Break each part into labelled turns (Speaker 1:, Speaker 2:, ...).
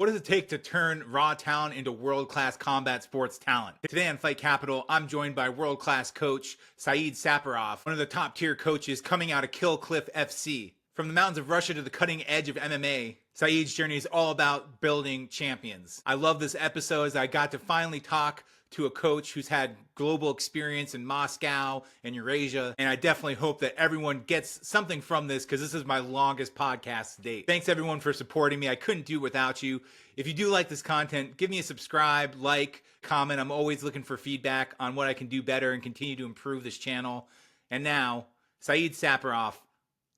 Speaker 1: What does it take to turn raw talent into world-class combat sports talent? Today on Fight Capital, I'm joined by world-class coach Saeed Saparov, one of the top-tier coaches coming out of Killcliff FC. From the mountains of Russia to the cutting edge of MMA, Saeed's journey is all about building champions. I love this episode as I got to finally talk to a coach who's had global experience in Moscow and Eurasia, and I definitely hope that everyone gets something from this because this is my longest podcast to date. Thanks everyone for supporting me. I couldn't do it without you. If you do like this content, give me a subscribe, like, comment. I'm always looking for feedback on what I can do better and continue to improve this channel. And now, Saeed Saparov,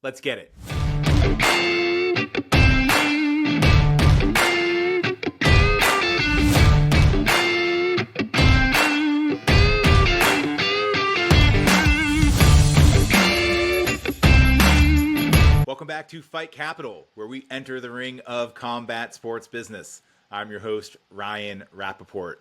Speaker 1: let's get it. Welcome back to Fight Capital, where we enter the ring of combat sports business. I'm your host, Ryan Rappaport.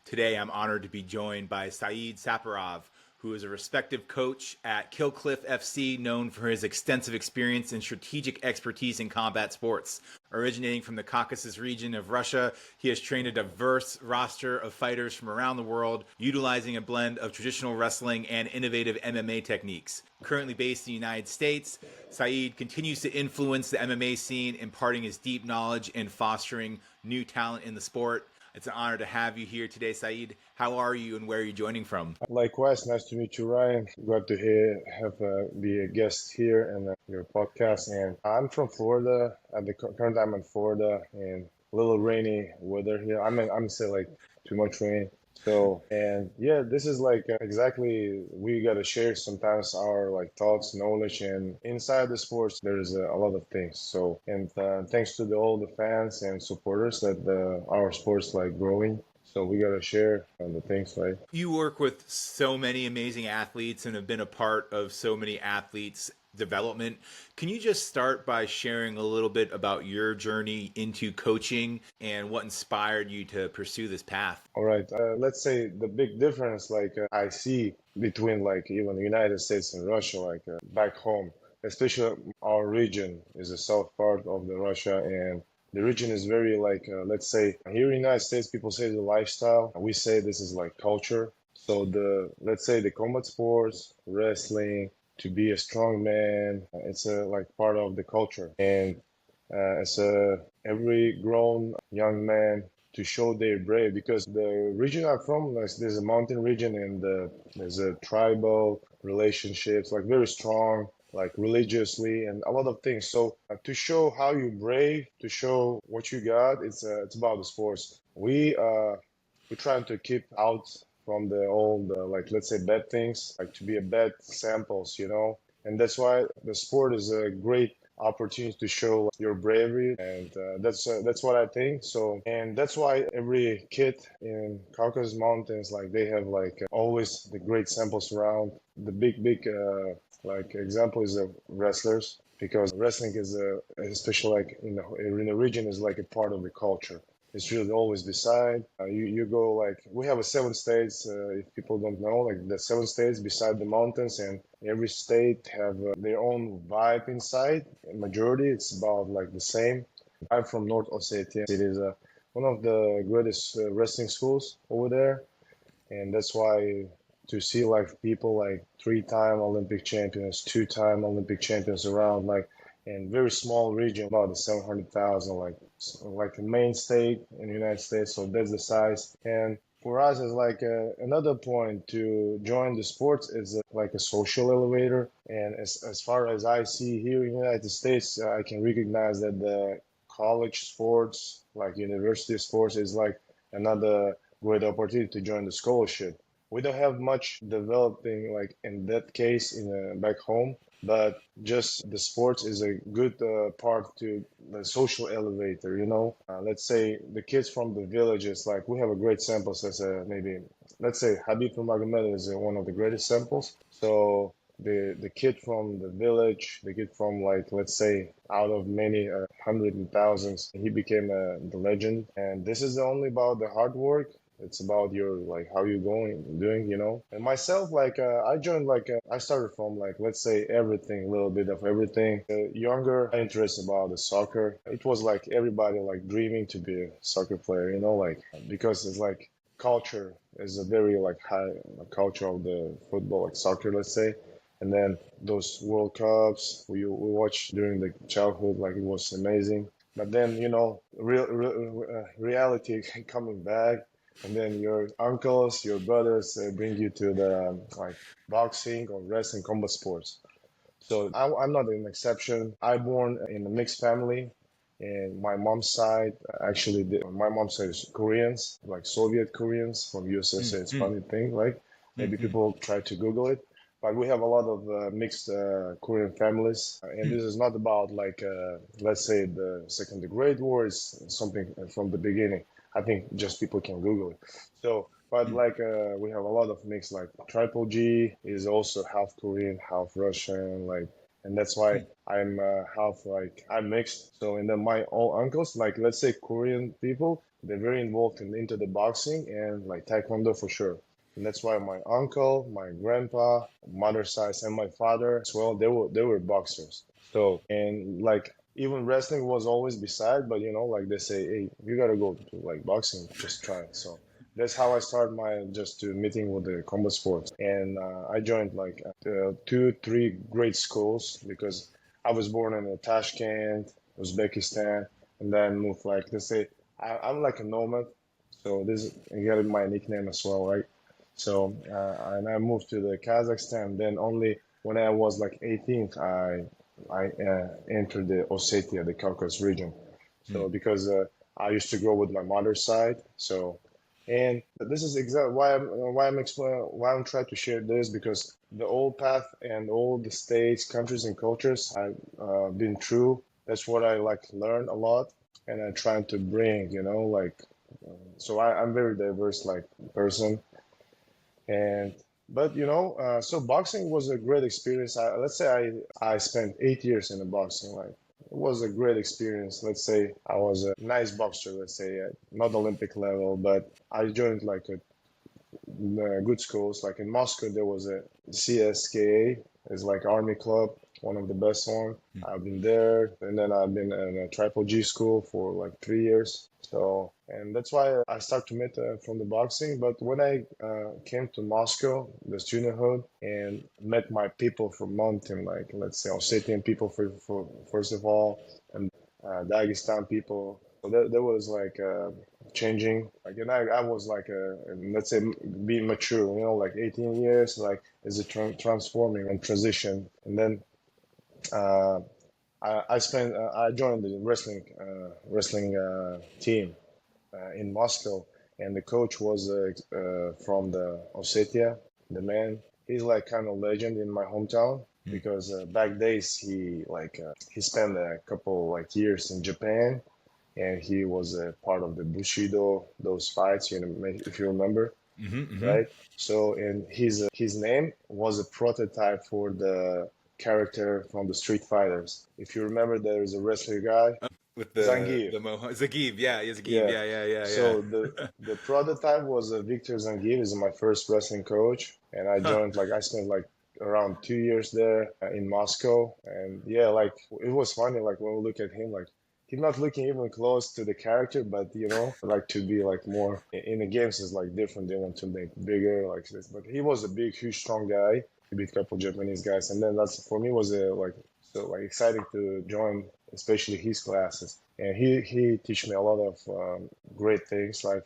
Speaker 1: Today, I'm honored to be joined by Saeed Saparov, who is a respected coach at Killcliff FC, known for his extensive experience and strategic expertise in combat sports. Originating from the Caucasus region of Russia, he has trained a diverse roster of fighters from around the world, utilizing a blend of traditional wrestling and innovative MMA techniques. Currently based in the United States, Saeed continues to influence the MMA scene, imparting his deep knowledge and fostering new talent in the sport. It's an honor to have you here today, Saeed. How are you and where are you joining from?
Speaker 2: Likewise, nice to meet you, Ryan. Glad to be a guest here in your podcast. And I'm from Florida. At the current time in Florida, and a little rainy weather here. I'm say like too much rain. So, and yeah, this is exactly, we got to share sometimes our thoughts, knowledge, and inside the sports, there's a lot of things. So, and thanks to all the fans and supporters that our sports growing. So we got to share the things, right?
Speaker 1: You work with so many amazing athletes and have been a part of so many athletes' development. Can you just start by sharing a little bit about your journey into coaching and what inspired you to pursue this path?
Speaker 2: All right. Let's say the big difference I see between even the United States and Russia, back home, especially our region is the south part of the Russia, and the region is very let's say here in the United States, people say the lifestyle. We say this is culture. So let's say the combat sports, wrestling, to be a strong man, it's a part of the culture. And as every grown young man to show they're brave, because the region I'm from, there's a mountain region, and there's a tribal relationships, very strong, religiously, and a lot of things. So to show how you brave, to show what you got, it's about the sports. We're trying to keep out from the old, let's say bad things, to be a bad samples, and that's why the sport is a great opportunity to show your bravery, and that's what I think. So, and that's why every kid in Caucasus Mountains, they have always the great samples around. The big example is the wrestlers, because wrestling is especially in the region, is a part of the culture. It's really always beside. You go we have 7 states. If people don't know, the 7 states beside the mountains, and every state have their own vibe inside. In majority, it's about the same. I'm from North Ossetia. It is one of the greatest wrestling schools over there, and that's why to see people 3-time Olympic champions, 2-time Olympic champions around in very small region, about the 700,000, like the main state in the United States. So that's the size. And for us, it's another point to join the sports is a social elevator. And as far as I see here in the United States, I can recognize that the college sports, university sports, is another great opportunity to join the scholarship. We don't have much developing in that case back home, but just the sports is a good part to the social elevator, let's say the kids from the villages, we have a great samples as maybe, let's say Habib Nurmagomedov is one of the greatest samples. So the kid from the village, the kid from let's say out of many hundreds and thousands, he became the legend. And this is only about the hard work. It's about your like how you doing. And myself, like I joined I started from like let's say everything, a little bit of everything. Younger, interest about the soccer. It was like everybody like dreaming to be a soccer player, like because it's like culture is a very like high culture of the football, like soccer, let's say. And then those World Cups we watched during the childhood, like it was amazing. But then, reality coming back, and then your uncles, your brothers bring you to the like boxing or wrestling combat sports. So I'm not an exception. I born in a mixed family, and my mom's side actually, my mom's side is Koreans, like Soviet Koreans from USSR. It's a
Speaker 1: Mm-hmm.
Speaker 2: funny thing, like maybe
Speaker 1: Mm-hmm.
Speaker 2: people try to Google it, but we have a lot of mixed Korean families, and this is not about like let's say the Second Great War. It's something from the beginning. I think just people can Google it. So, but like we have a lot of mix. Like Triple G is also half Korean, half Russian. Like, and that's why I'm half like I'm mixed. So, and then my all uncles, like let's say Korean people, they're very involved into the boxing and like Taekwondo for sure. And that's why my uncle, my grandpa, mother's side, and my father as well, they were boxers. So and like even wrestling was always beside, but like they say, hey, you gotta go to like boxing, just try it. So that's how I started my just to meeting with the combat sports, and I joined like two, three great schools because I was born in Tashkent, Uzbekistan, and then moved like they say I'm like a nomad, so this you got my nickname as well, right? So and I moved to the Kazakhstan. Then only when I was like 18, I entered the Ossetia, the Caucasus region. So because I used to grow with my mother's side, so and this is exactly why I'm trying to share this because the old path and all the states, countries, and cultures I've been through. That's what I like learn a lot, and I'm trying to bring, like so I'm very diverse like person, and but so boxing was a great experience. Let's say I spent 8 years in the boxing. Like it was a great experience. Let's say I was a nice boxer. Let's say not Olympic level, but I joined like good schools. Like in Moscow, there was a CSKA. It's like Army Club, one of the best one. I've been there, and then I've been in a Triple G school for like 3 years. So, and that's why I started to meet from the boxing. But when I came to Moscow, the studenthood, and met my people from mountain, like let's say Ossetian people for first of all, and Dagestan people. So there was like changing. Like, and I was like, let's say, being mature, like 18 years, like is a transforming and transition. And then uh, I joined the wrestling team in Moscow, and the coach was from the Ossetia, the man. He's like kind of legend in my hometown because back days he spent a couple like years in Japan, and he was a part of the Bushido, those fights, if you remember,
Speaker 1: Mm-hmm.
Speaker 2: right? So, and his name was a prototype for the character from the Street Fighters. If you remember, there is a wrestler guy,
Speaker 1: With
Speaker 2: Zangief.
Speaker 1: the Zagib, yeah, Zagib,
Speaker 2: Yeah.
Speaker 1: yeah.
Speaker 2: So the prototype was Victor Zangief. Is my first wrestling coach, and I
Speaker 1: Huh.
Speaker 2: joined like I spent like around 2 years there in Moscow, and yeah, like it was funny. Like when we look at him, like he's not looking even close to the character, but like to be like more in the games is like different. They want to make bigger like this, but he was a big, huge, strong guy. He beat a couple Japanese guys, and then that's for me was a like so like exciting to join, especially his classes. And he teach me a lot of great things like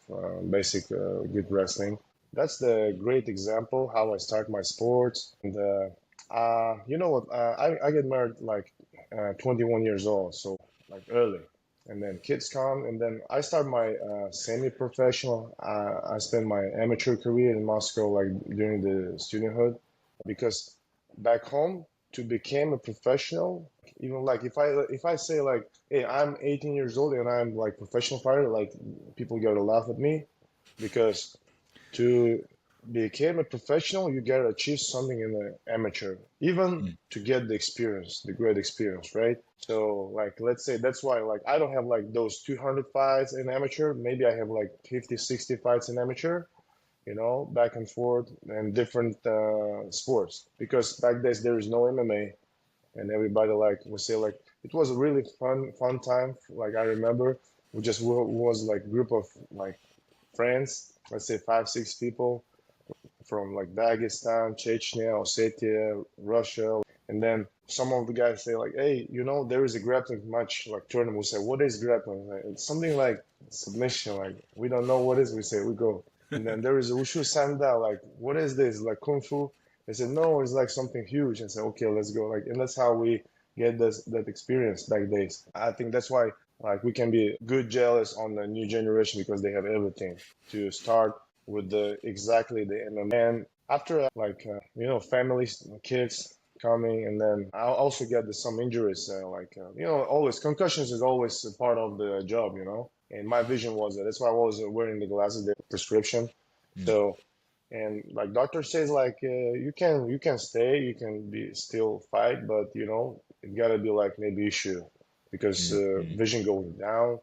Speaker 2: basic good wrestling. That's the great example how I start my sports. And you know what? I get married like 21 years old, so like early. And then kids come, and then I start my semi-professional. I spent my amateur career in Moscow, like during the studenthood, because back home to become a professional, even like if I say like, hey, I'm 18 years old and I'm like professional fighter, like people gotta laugh at me because to became a professional, you gotta achieve something in the amateur, even
Speaker 1: Mm.
Speaker 2: to get the experience, the great experience, right? So like, let's say that's why like I don't have like those 200 fights in amateur. Maybe I have like 50, 60 fights in amateur, back and forth and different sports. Because back then there is no MMA, and everybody like we say like it was a really fun time. Like I remember we just was like group of like friends, let's say 5, 6 people from like Dagestan, Chechnya, Ossetia, Russia. And then some of the guys say like, hey, there is a grappling match like tournament. We say, what is grappling? Like, it's something like submission. Like we don't know what is. We say we go. And then there is a Wushu Sanda. Like what is this? Like Kung Fu. They said no, it's like something huge. And say okay, let's go. Like and that's how we get that experience back days. I think that's why like we can be good jealous on the new generation because they have everything to start with the exactly the MMA. And after families, kids coming, and then I also get some injuries. Always concussions is always a part of the job. And my vision was that. That's why I was wearing the glasses, the prescription.
Speaker 1: Mm.
Speaker 2: So and like doctor says, like you can stay, you can be still fight, but it gotta be like maybe issue because
Speaker 1: Mm.
Speaker 2: vision going down.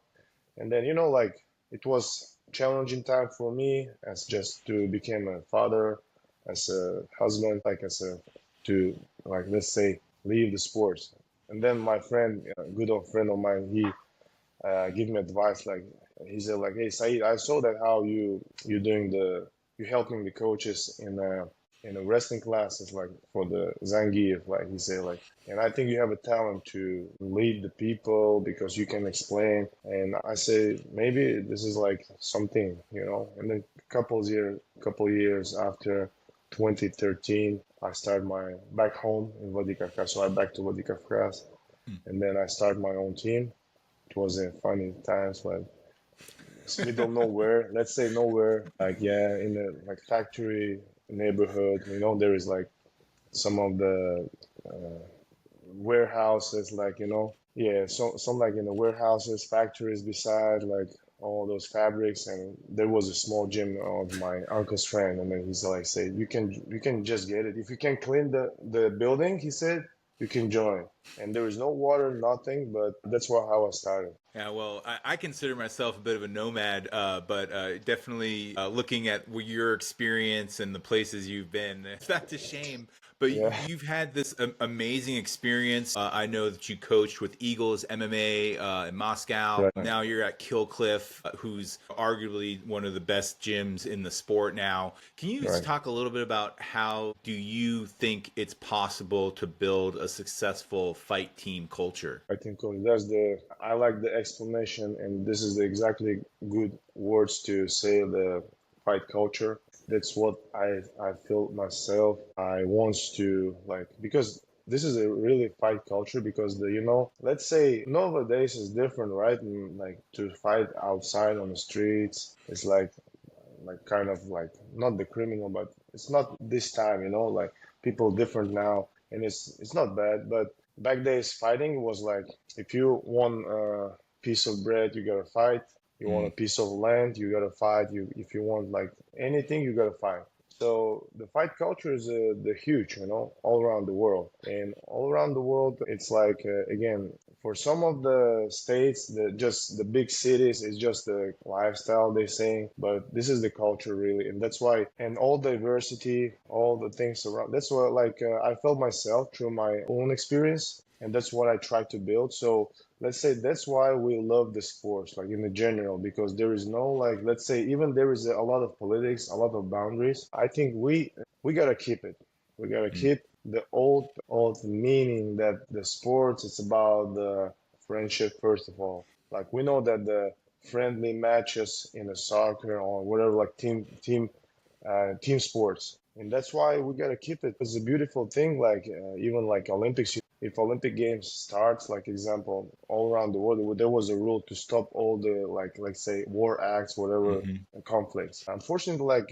Speaker 2: And then like it was challenging time for me as just to become a father, as a husband, like as a to like let's say leave the sports. And then my friend, a good old friend of mine, he give me advice like he said like, hey Saeed, I saw that how you doing you helping the coaches in a wrestling classes like for the Zangief, like he said like, and I think you have a talent to lead the people because you can explain. And I say maybe this is like something. And then couple years after 2013 I started my back home in Vladikavkaz, so I back to Vladikavkaz,
Speaker 1: Mm.
Speaker 2: and then I started my own team. It was in funny times, but it's middle nowhere. Let's say nowhere. Like yeah, in the like factory neighborhood. There is like some of the uh, warehouses, like yeah, so some like in the warehouses, factories beside like all those fabrics, and there was a small gym of my uncle's friend, and then he's like, say you can just get it if you can clean the building. He said you can join, and there is no water, nothing, but that's how I started.
Speaker 1: Yeah, well, I consider myself a bit of a nomad, but definitely looking at your experience and the places you've been, it's not a shame. But
Speaker 2: Yeah.
Speaker 1: you've had this amazing experience. I know that you coached with Eagles MMA in Moscow.
Speaker 2: Right.
Speaker 1: Now you're at Killcliff, who's arguably one of the best gyms in the sport now. Can you just
Speaker 2: Right.
Speaker 1: talk a little bit about how do you think it's possible to build a successful fight team culture?
Speaker 2: I think I like the explanation, and this is the exactly good words to say the fight culture. That's what I feel myself. I want to like because this is a really fight culture because let's say nowadays is different, right? And like to fight outside on the streets, it's like kind of like not the criminal, but it's not this time, like people different now, and it's not bad. But back days fighting was like if you want a piece of bread, you gotta fight. You want a
Speaker 1: Mm.
Speaker 2: piece of land, you gotta fight. You if you want like anything, you gotta fight. So the fight culture is the huge, all around the world, and all around the world, it's like again for some of the states, just the big cities is just the lifestyle they saying, but this is the culture really, and that's why, and all diversity, all the things around. That's what like I felt myself through my own experience, and that's what I try to build. So let's say that's why we love the sports, like in the general, because there is no like let's say even there is a lot of politics, a lot of boundaries. I think we gotta keep it. We gotta
Speaker 1: Mm.
Speaker 2: keep the old meaning that the sports it's about the friendship first of all. Like we know that the friendly matches in the soccer or whatever, like team sports, and that's why we gotta keep it. It's a beautiful thing. Like even like Olympics, if Olympic Games starts, like example, all around the world, there was a rule to stop all the like say war acts, whatever
Speaker 1: Hmm.
Speaker 2: conflicts. Unfortunately, like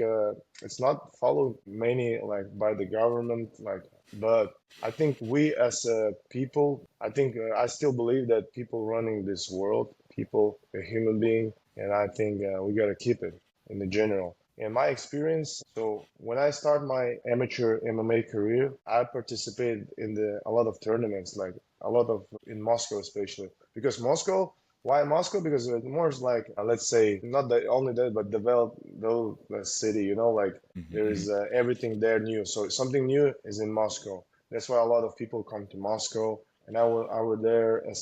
Speaker 2: it's not followed many like by the government, like. But I think we as people, I think I still believe that people running this world, people, a human being, and I think we gotta keep it in the general. In my experience, so when I start my amateur MMA career, I participated in a lot of tournaments, like a lot of in Moscow especially, because Moscow. Why Moscow? Because it's more like let's say not the only that, but developed though the city. Like there
Speaker 1: Hmm.
Speaker 2: is everything there new. So something new is in Moscow. That's why a lot of people come to Moscow, and I was there as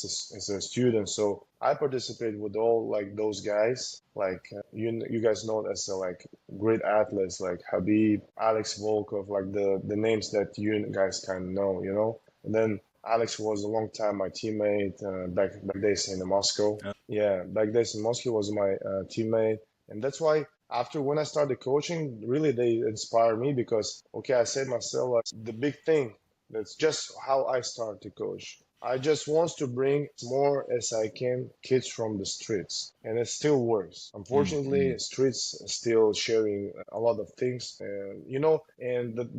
Speaker 2: a student. So I participated with all like those guys, like you guys know as like great athletes like Habib, Alex Volkov, like the names that you guys kind of know. And then Alex was a long time my teammate back days in Moscow. Yeah, back days in Moscow was my teammate, and that's why after when I started coaching, really they inspired me because okay, I said myself like the big thing. That's just how I started to coach. I just want to bring as more as I can kids from the streets, and it still works.
Speaker 1: Hmm.
Speaker 2: Unfortunately, streets still sharing a lot of things, and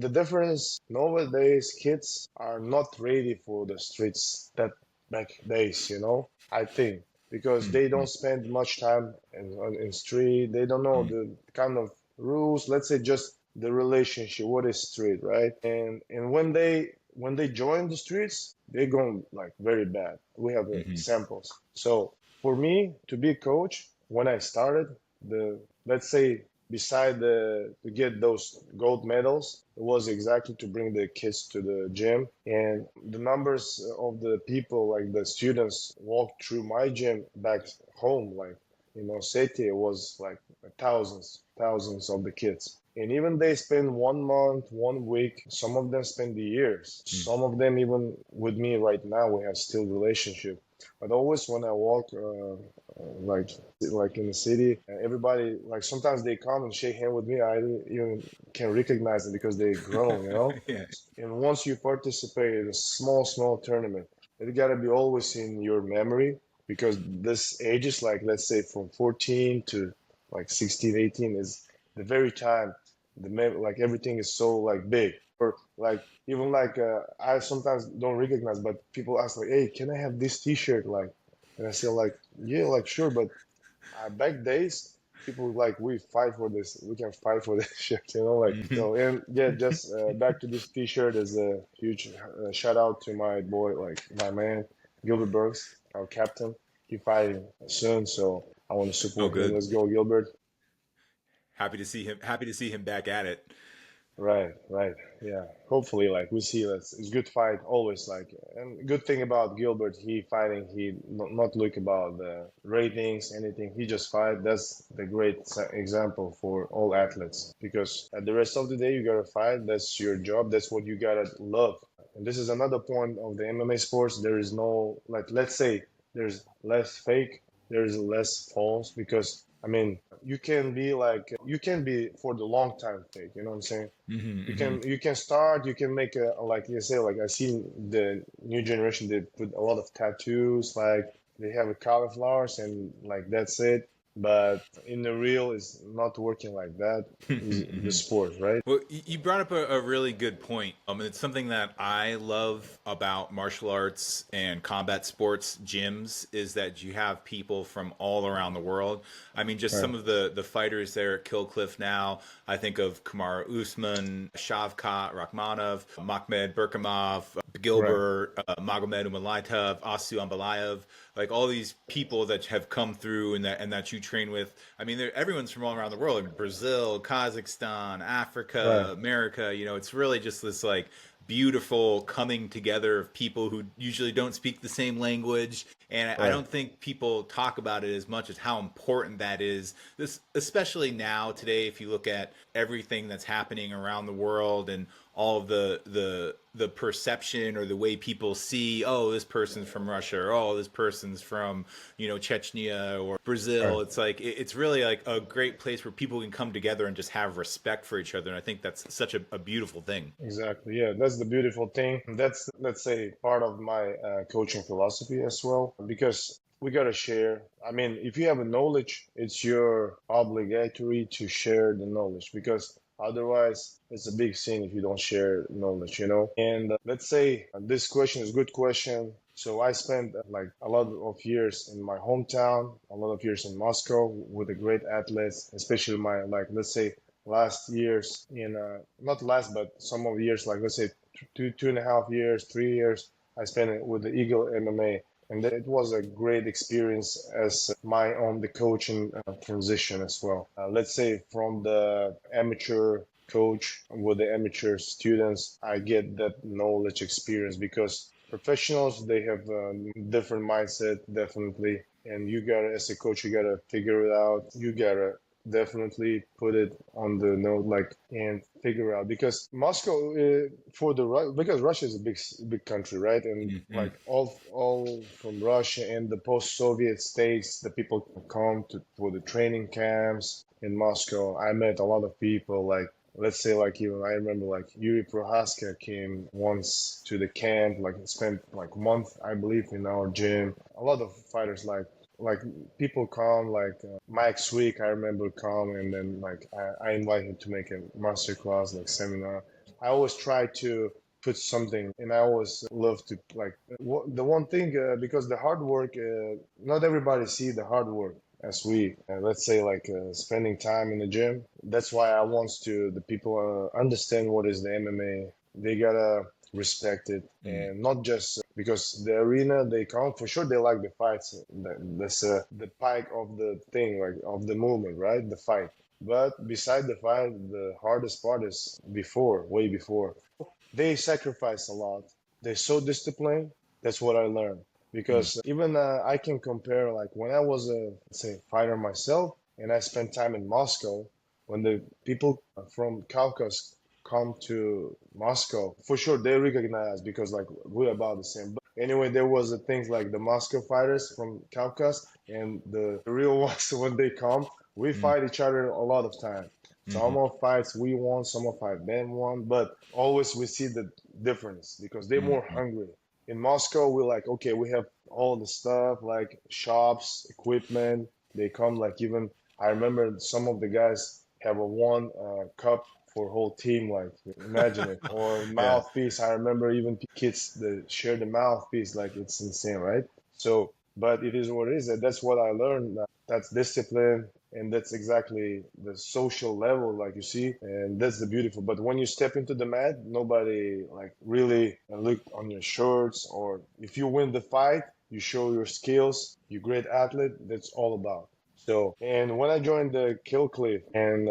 Speaker 2: the difference nowadays, kids are not ready for the streets that back days, I think because they
Speaker 1: Hmm.
Speaker 2: don't spend much time in street. They don't know the kind of rules. Let's say just the relationship. What is street, right? And when they join the streets, they go like very bad. We have
Speaker 1: Hmm.
Speaker 2: examples. So for me to be a coach, when I started, the let's say beside to get those gold medals, it was exactly to bring the kids to the gym. And the numbers of the people, like the students, walked through my gym back home, like city was like thousands of the kids. And even they spend 1 month, 1 week. Some of them spend the years. Some of them even with me right now, we have still relationship. But always when I walk, like in the city, everybody like sometimes they come and shake hand with me. I even can recognize them because they grown.
Speaker 1: Yeah.
Speaker 2: And once you participate in a small tournament, it gotta be always in your memory because this ages like let's say from 14 to like 16, 18 is the very time like everything is so like big or like even like I sometimes don't recognize but people ask like hey can I have this t-shirt like and I say like yeah like sure but back days people like we fight for this we can fight for this shirt like
Speaker 1: Hmm.
Speaker 2: so and yeah just back to this t-shirt is a huge shout out to my boy like my man Gilbert Burks our captain he fighting soon so I want to
Speaker 1: Oh,
Speaker 2: support him.
Speaker 1: good.
Speaker 2: Let's go Gilbert.
Speaker 1: Happy to see him. Happy to see him back at it.
Speaker 2: Right. Yeah. Hopefully, like we see that it's good fight always. Like, and good thing about Gilbert, he fighting. He not look about the ratings, anything. He just fight. That's the great example for all athletes. Because at the rest of the day, you gotta fight. That's your job. That's what you gotta love. And this is another point of the MMA sports. There is no like, let's say there's less fake. There's less false because I mean you can be for the long time fake. You know what I'm saying?
Speaker 1: Hmm.
Speaker 2: You can start. You can make a like you say like I see the new generation. They put a lot of tattoos. Like they have a cauliflowers and like that's it. But in the real, it's not working like that. Is the
Speaker 1: Hmm.
Speaker 2: sport, right?
Speaker 1: Well, you brought up a really good point. And it's something that I love about martial arts and combat sports gyms is that you have people from all around the world. I mean, just
Speaker 2: Right.
Speaker 1: some of the fighters there at Killcliff now. I think of Kamaru Usman, Shavkat Rakhmonov, Makhmed Berkamov,
Speaker 2: Right.
Speaker 1: Gilbert, Magomed Umalatov, Asu Ambalaev, like all these people that have come through and that you train with. I mean, everyone's from all around the world: Brazil, Kazakhstan,
Speaker 2: Right.
Speaker 1: Africa, America. It's really just this like beautiful coming together of people who usually don't speak the same language. And I
Speaker 2: Right.
Speaker 1: don't think people talk about it as much as how important that is. This, especially now today, if you look at everything that's happening around the world and all of the perception or the way people see, oh, this person's from Russia, or oh, this person's from Chechnya or Brazil.
Speaker 2: Right.
Speaker 1: It's like it's really like a great place where people can come together and just have respect for each other. And I think that's such a beautiful thing.
Speaker 2: Exactly. Yeah, that's the beautiful thing. That's, let's say, part of my coaching philosophy as well, because we gotta share. I mean, if you have a knowledge, it's your obligatory to share the knowledge because otherwise it's a big sin if you don't share knowledge. And let's say this question is a good question. So I spent like a lot of years in my hometown, a lot of years in Moscow with the great athletes, especially my like let's say last years in not last, but some of the years, like let's say 2.5 years, 3 years, I spent it with the Eagle MMA, and it was a great experience as my own the coaching transition as well. Let's say from the amateur coach with the amateur students, I get that knowledge experience because professionals they have a different mindset definitely, and you gotta as a coach you gotta figure it out. You gotta definitely put it on the note like and figure out because Moscow for the because Russia is a big country, right? And
Speaker 1: Mm-hmm.
Speaker 2: like all from Russia and the post-Soviet states, the people come to for the training camps in Moscow. I met a lot of people like let's say like even I remember like Yuri Prohaska came once to the camp, like spent like a month I believe in our gym. A lot of fighters like people come like Mike Swick I remember come and then like I invite him to make a master class like seminar. I always try to put something and I always love to like the one thing because the hard work not everybody see the hard work as we let's say like spending time in the gym. That's why I want to the people understand what is the MMA. They gotta respect it and not just because the arena they come for sure they like the fights. That's the pike of the thing like of the movement, right? The fight. But beside the fight, the hardest part is before, way before. They sacrifice a lot. They're so disciplined. That's what I learned. Because even I can compare, like when I was a, say, fighter myself, and I spent time in Moscow, when the people from Caucasus come to Moscow, for sure they recognize because like we're about the same. But anyway, there was a things like the Moscow fighters from Caucasus and the real ones when they come, we fight each other a lot of time.
Speaker 1: Mm-hmm.
Speaker 2: Some of fights we won, some of fight them won, but always we see the difference because they're more
Speaker 1: Mm-hmm.
Speaker 2: hungry. In Moscow, we're like, okay, we have all the stuff like shops, equipment. They come like even I remember some of the guys have a one cup for whole team. Like imagine it, or
Speaker 1: Yeah.
Speaker 2: mouthpiece. I remember even kids that share the mouthpiece. Like it's insane, right? So, but it is what it is. That's what I learned. That's discipline, and that's exactly the social level, like you see, and that's the beautiful. But when you step into the mat, nobody like really look on your shirts, or if you win the fight, you show your skills. You're a great athlete. That's all about. So, and when I joined the Killcliff, and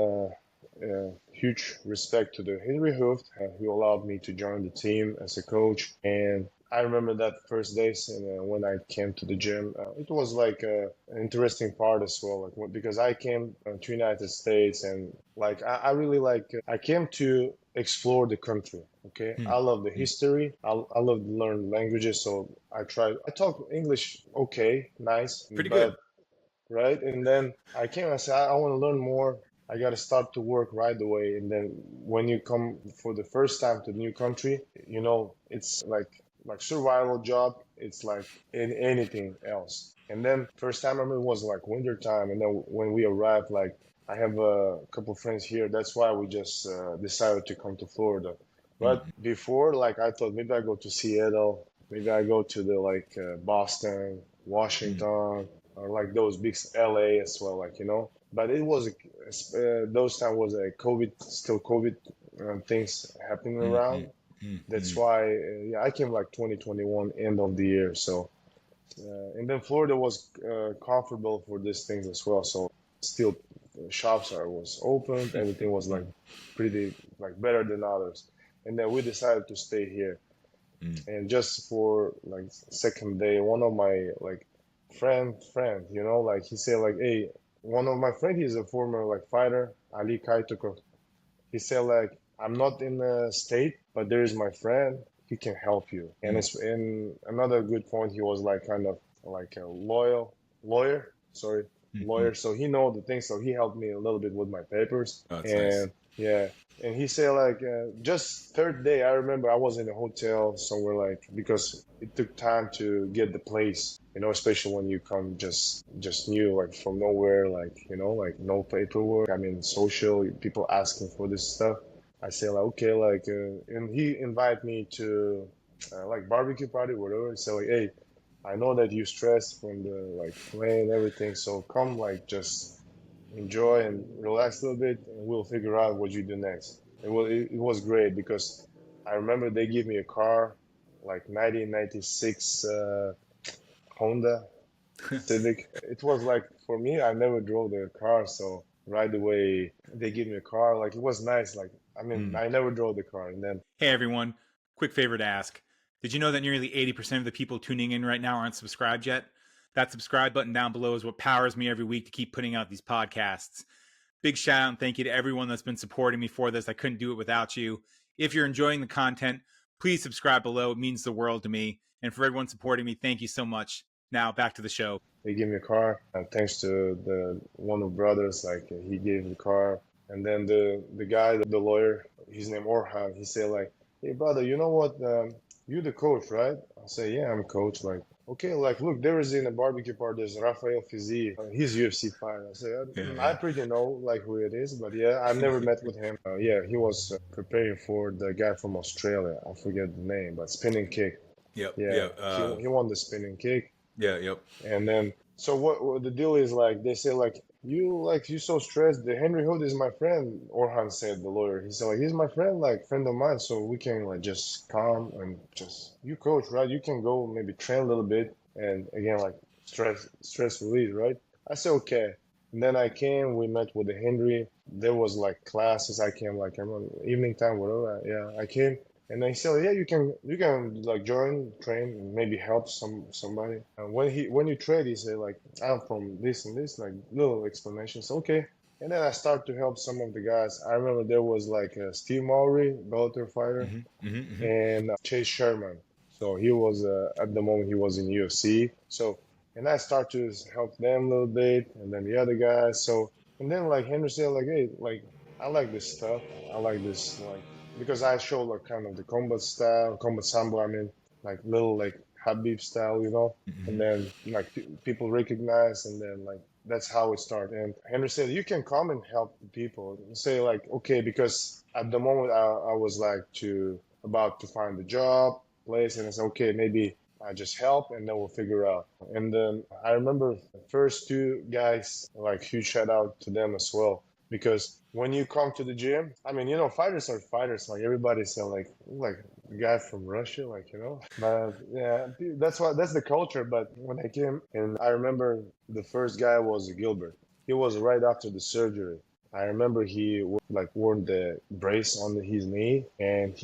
Speaker 2: huge respect to the Henri Hooft, who allowed me to join the team as a coach. And I remember that first days and when I came to the gym, it was like an interesting part as well, like because I came to United States and like I really like I came to explore the country. Okay, I love the history. I love to learn languages, so I try. I talk English okay, nice,
Speaker 1: Pretty good.
Speaker 2: but right? And then I came, I said, I want to learn more. I got to start to work right away. And then when you come for the first time to the new country, it's like survival job. It's like in anything else. And then first time I remember was like winter time. And then when we arrived, like I have a couple of friends here. That's why we just decided to come to Florida. But before, like I thought maybe I go to Seattle, maybe I go to the like Boston, Washington, or like those big LA as well, like But it was those time was a COVID, still COVID things happening around. That's why yeah, I came like 2021 end of the year. So and then Florida was comfortable for these things as well. So still shops are was opened, everything was like pretty like better than others. And then we decided to stay here. And just for like second day, one of my like friend, like he said like, hey, one of my friend, he's a former like fighter, Ali Kaitokov. He said like, I'm not in the state, but there is my friend. He can help you. And it's in another good point. He was like kind of like a lawyer, sorry, lawyer. So he know the things. So he helped me a little bit with my papers.
Speaker 1: Oh, that's nice.
Speaker 2: And yeah, and he said like just third day. I remember I was in a hotel somewhere like because it took time to get the place. Especially when you come just new, like from nowhere, like like no paperwork. I mean, social people asking for this stuff. I say like okay, like, and he invited me to like barbecue party, whatever. He said like, hey, I know that you stressed from the like plane and everything, so come like just enjoy and relax a little bit, and we'll figure out what you do next. It was great because I remember they gave me a car, like 1996 Honda Civic. It was like for me, I never drove the car, so right away they gave me a car. Like it was nice. Like I mean, I never drove the car, and then
Speaker 1: Hey everyone, quick favor to ask. Did you know that nearly 80% of the people tuning in right now aren't subscribed yet? That subscribe button down below is what powers me every week to keep putting out these podcasts. Big shout out and thank you to everyone that's been supporting me for this. I couldn't do it without you. If you're enjoying the content, please subscribe below. It means the world to me. And for everyone supporting me, thank you so much. Now back to the show.
Speaker 2: they gave me a car, and thanks to the one of brothers, like he gave the car, and then the guy, the lawyer, his name Orhan, he said like, "Hey brother, you know what? You the coach, right?" I say, "Yeah, I'm a coach." Like, okay, like look, there is in a barbecue park. There's Rafael Fiziev. He's UFC fighter. I say, I pretty know like who it is, but yeah, I've never met with him. Yeah, he was preparing for the guy from Australia. I forget the name, but spinning kick.
Speaker 1: Yep.
Speaker 2: Yeah, he won the spinning kick.
Speaker 1: Yep.
Speaker 2: And then, so what the deal is like, they say you so stressed. The Henry Hood is my friend, Orhan said, the lawyer. He said like, he's my friend, like friend of mine. So we can like just calm and just, you coach, right? You can go maybe train a little bit. And again, like stress relief, right? I said, okay. And then I came, we met with the Henry. There was like classes. I came like, I remember, evening time, whatever. Yeah, I came. And I said, yeah, you can like join, train, and maybe help somebody. And when you trade, he said like, I'm from this and this, like little explanations. Okay. And then I start to help some of the guys. I remember there was like Steve Mowry, Bellator fighter, and Chase Sherman. So he was at the moment he was in UFC. So and I start to help them a little bit, and then the other guys. So and then like Henry said like, hey, like I like this stuff. I like this like because I show like kind of the combat style, combat sambo. I mean, like little like Habib style, you know. And then like people recognize, and then like that's how it started. And Henry said you can come and help the people. Say like okay, because at the moment I was like to about to find a job place, and I said okay, maybe I just help and then we'll figure out. And then I remember the first two guys, like huge shout out to them as well. Because when you come to the gym, I mean, fighters are fighters. Like everybody said, like a guy from Russia, like But yeah, that's the culture. But when I came, and I remember the first guy was Gilbert. He was right after the surgery. I remember he like worn the brace on his knee, and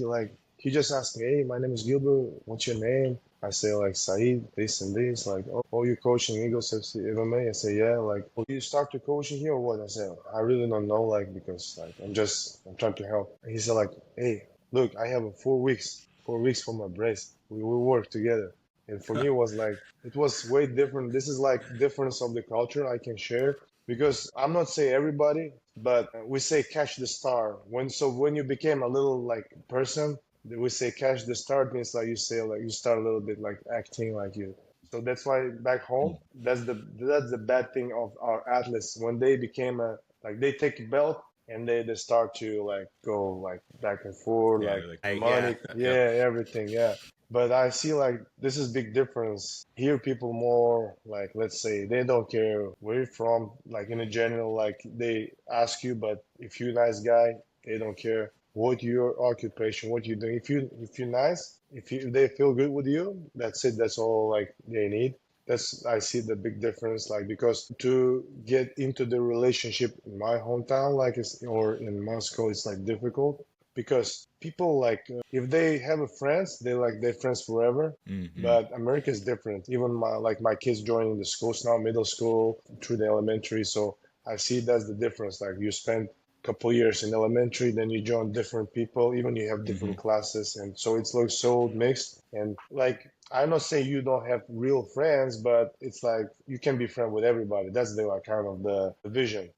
Speaker 2: he just asked me, "Hey, my name is Gilbert. What's your name?" I say like Saeed, this and this, like, oh, you coaching Eagles FC MMA? I say, yeah, like, oh, you start to coaching here or what? I said, I really don't know, like, because like I'm trying to help. And he said like, hey, look, I have 4 weeks for my brace. We will work together. And for me, it was way different. This is like difference of the culture I can share because I'm not saying everybody, but we say catch the star. When you became a little like person, we say catch the start means like you say like you start a little bit like acting like you. So that's why back home, that's the bad thing of our athletes when they became a like they take a belt and they start to like go like back and forth like money, everything, yeah. But I see like this is big difference. Here people more like let's say they don't care where you're from, like in a general, like they ask you, but if you're a nice guy, they don't care what your occupation, what you do. If you're nice, if they feel good with you, that's it. That's all like they need. That's I see the big difference. Like because to get into the relationship in my hometown, like or in Moscow, it's like difficult because people like if they have a friends, they're friends forever. But America is different. Even my kids joining the schools now, middle school through the elementary. So I see that's the difference. Like you spend couple years in elementary, then you join different people, even you have different classes, and so it's like so mixed. And like I'm not saying you don't have real friends, but it's like you can be friend with everybody. That's the like, kind of the vision.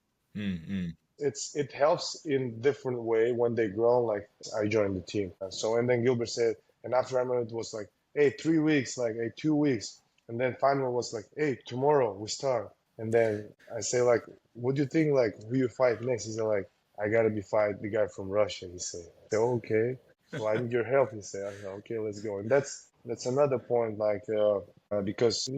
Speaker 2: It helps in different way when they grow. Like I joined the team, so and then Gilbert said, and after I met it was like, hey, 3 weeks, like hey, 2 weeks, and then final was like, hey, tomorrow we start. And then I say like, what do you think? Like who you fight next? He said like, I gotta be fight the guy from Russia. He said, I said, okay, so I need your help. He said, I said, okay, let's go. And that's another point. Because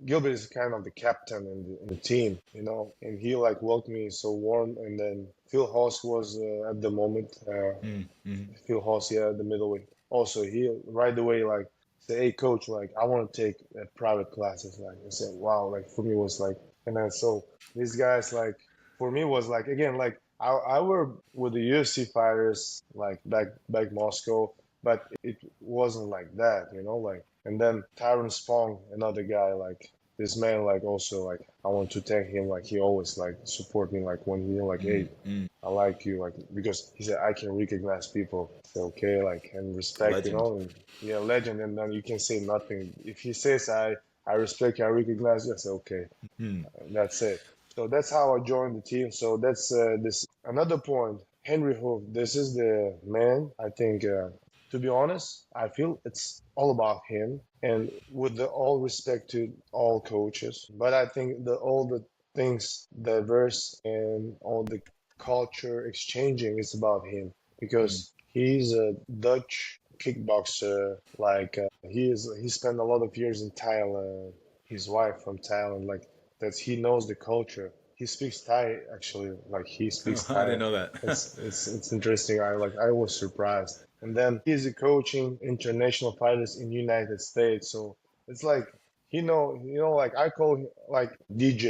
Speaker 2: Gilbert is kind of the captain in the team, and he like welcomed me so warm. And then Phil Hoss was at the moment.
Speaker 1: Mm-hmm.
Speaker 2: Phil Hoss, yeah, the middleweight. Also, he right away like say, "Hey, coach, like I want to take private classes." Like I said, "Wow!" Like for me was like, and then so these guys like for me was like again like I work with the UFC fighters like back Moscow, but it wasn't like that, like. And then Tyron Spong, another guy, like this man, like also like I want to thank him, like he always like support me, like when he like, hey,
Speaker 1: Mm-hmm.
Speaker 2: I like you, like because he said I can recognize people. So okay, like and respect,
Speaker 1: Legend.
Speaker 2: and yeah, legend. And then you can say nothing. If he says I respect you, I recognize you, I say okay,
Speaker 1: Mm.
Speaker 2: that's it. So that's how I joined the team. So that's this another point. Henry Hooft, this is the man. I think, to be honest, I feel it's all about him. And with the all respect to all coaches, but I think all the things diverse and all the culture exchanging is about him
Speaker 1: Mm.
Speaker 2: because he's a Dutch kickboxer. Like he spent a lot of years in Thailand. His wife from Thailand, like that he knows the culture. He speaks Thai actually, like he speaks
Speaker 1: I didn't
Speaker 2: Thai.
Speaker 1: know that.
Speaker 2: It's interesting. I was surprised. And then he's coaching international fighters in United States. So it's like like I call him like DJ.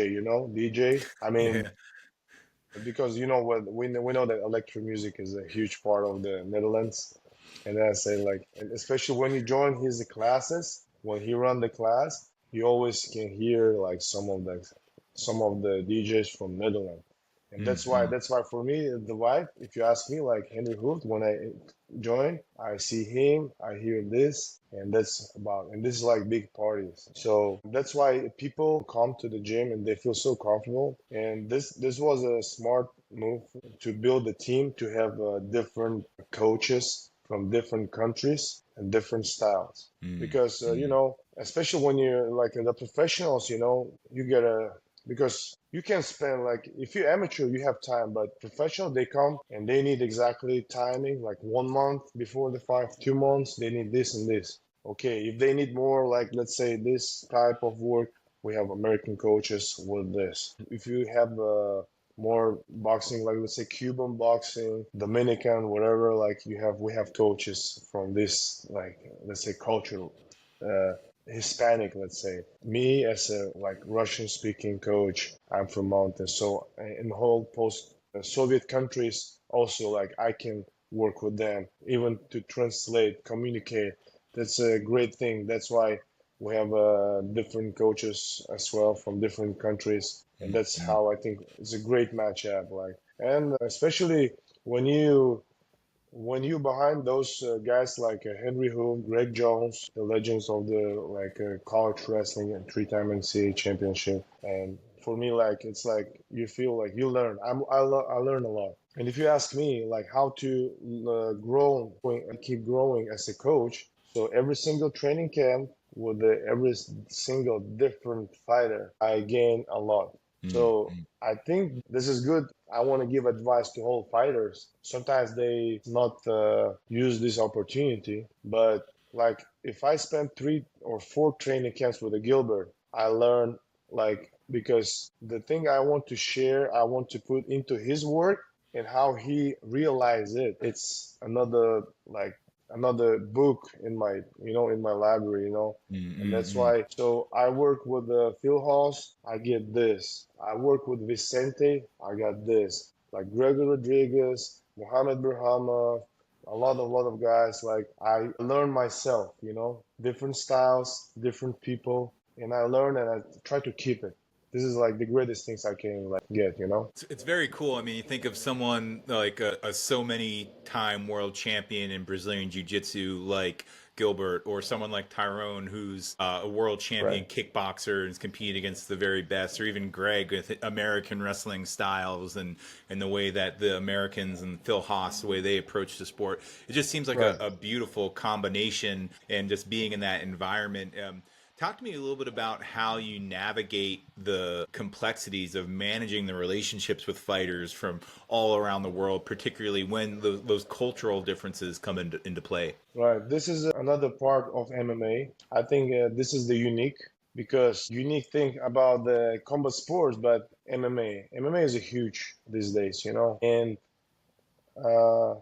Speaker 2: DJ. I
Speaker 1: Yeah.
Speaker 2: mean, because what we know that electro music is a huge part of the Netherlands. And then I say like, and especially when you join his classes, when he run the class, you always can hear like some of the DJs from Netherlands. And
Speaker 1: Mm-hmm.
Speaker 2: that's why for me the vibe, if you ask me, like Henry Hooft, when I join, I see him, I hear this, and this is like big parties. So that's why people come to the gym and they feel so comfortable. And this was a smart move to build a team to have different coaches from different countries and different styles. Because
Speaker 1: Mm-hmm.
Speaker 2: especially when you're like the professionals, you gotta because you can spend like if you're amateur you have time, but professional they come and they need exactly timing like 1 month before the fight, 2 months they need this and this. Okay, if they need more like let's say this type of work, we have American coaches with this. If you have more boxing like let's say Cuban boxing, Dominican, whatever, like we have coaches from this like let's say cultural uh, Hispanic, let's say. Me as a like Russian speaking coach, I'm from mountains. So in the whole post Soviet countries, also like I can work with them, even to translate, communicate. That's a great thing. That's why we have different coaches as well from different countries, and that's
Speaker 1: Mm-hmm.
Speaker 2: how I think it's a great matchup. Like, and especially when you behind those guys like Henry Hooft, Greg Jones, the legends of the like college wrestling and three-time NCAA championship, and for me, like it's like you feel like you learn. I learn a lot. And if you ask me, like how to keep growing as a coach, so every single training camp with every single different fighter, I gain a lot. So
Speaker 1: Mm-hmm.
Speaker 2: I think this is good. I want to give advice to all fighters. Sometimes they not use this opportunity, but like if I spend 3 or 4 training camps with a Gilbert, I learn like because the thing I want to share, I want to put into his work and how he realized it. It's another book in my library, and that's
Speaker 1: Mm-hmm.
Speaker 2: why. So I work with Phil Hoss, I get this. I work with Vicente, I got this. Like Gregor Rodriguez, Mohamed Burhama, a lot of guys. Like I learn myself, different styles, different people, and I learn and I try to keep it. This is like the greatest things I can like get.
Speaker 1: It's very cool. I mean, you think of someone like a so many time world champion in Brazilian Jiu Jitsu like Gilbert, or someone like Tyrone, who's a world champion
Speaker 2: Right.
Speaker 1: kickboxer and is competing against the very best, or even Greg with American wrestling styles and the way that the Americans and Phil Haas, the way they approach the sport. It just seems like
Speaker 2: Right.
Speaker 1: a beautiful combination, and just being in that environment. Talk to me a little bit about how you navigate the complexities of managing the relationships with fighters from all around the world, particularly when those cultural differences come into play.
Speaker 2: Right. This is another part of MMA. I think this is the unique because unique thing about the combat sports, but MMA. MMA is a huge these days, and uh,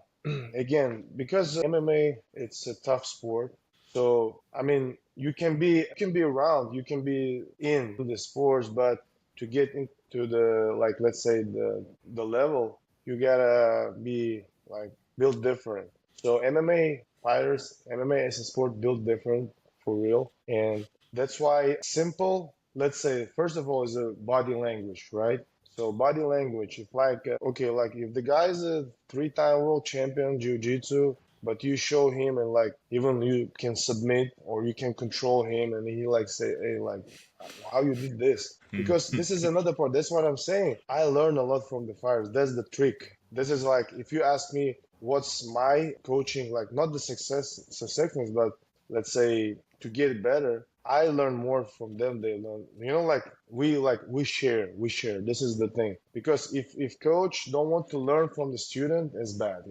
Speaker 2: again, because MMA it's a tough sport. So I mean, you can be around, you can be in the sports, but to get into the like let's say the level, you gotta be like built different. So MMA fighters, MMA as a sport built different for real, and that's why simple. Let's say first of all is a body language, right? So body language, if like okay, like if the guy's a three-time world champion jiu-jitsu, but you show him and like even you can submit or you can control him, and he like say, hey, like how you did this? Because this is another part. That's what I'm saying. I learned a lot from the fighters. That's the trick. This is like if you ask me what's my coaching like, not the success, but let's say to get better. I learn more from them. They learn, like we share. This is the thing. Because if coach don't want to learn from the student, it's bad.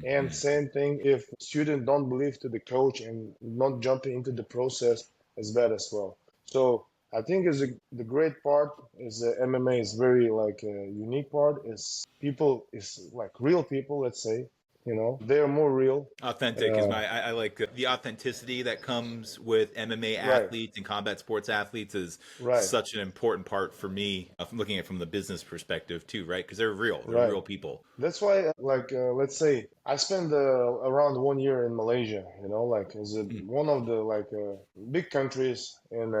Speaker 2: And same thing, if student don't believe to the coach and not jumping into the process, it's bad as well. So I think the great part is MMA is very like a unique part. Is people is like real people. Let's say they are more real.
Speaker 1: Authentic is I like the authenticity that comes with MMA
Speaker 2: Right,
Speaker 1: athletes and combat sports athletes is
Speaker 2: right,
Speaker 1: such an important part for me, looking at it from the business perspective too, right? Because they're
Speaker 2: right.
Speaker 1: real people.
Speaker 2: That's why, like, let's say I spent around 1 year in Malaysia. Like, it's one of the like big countries in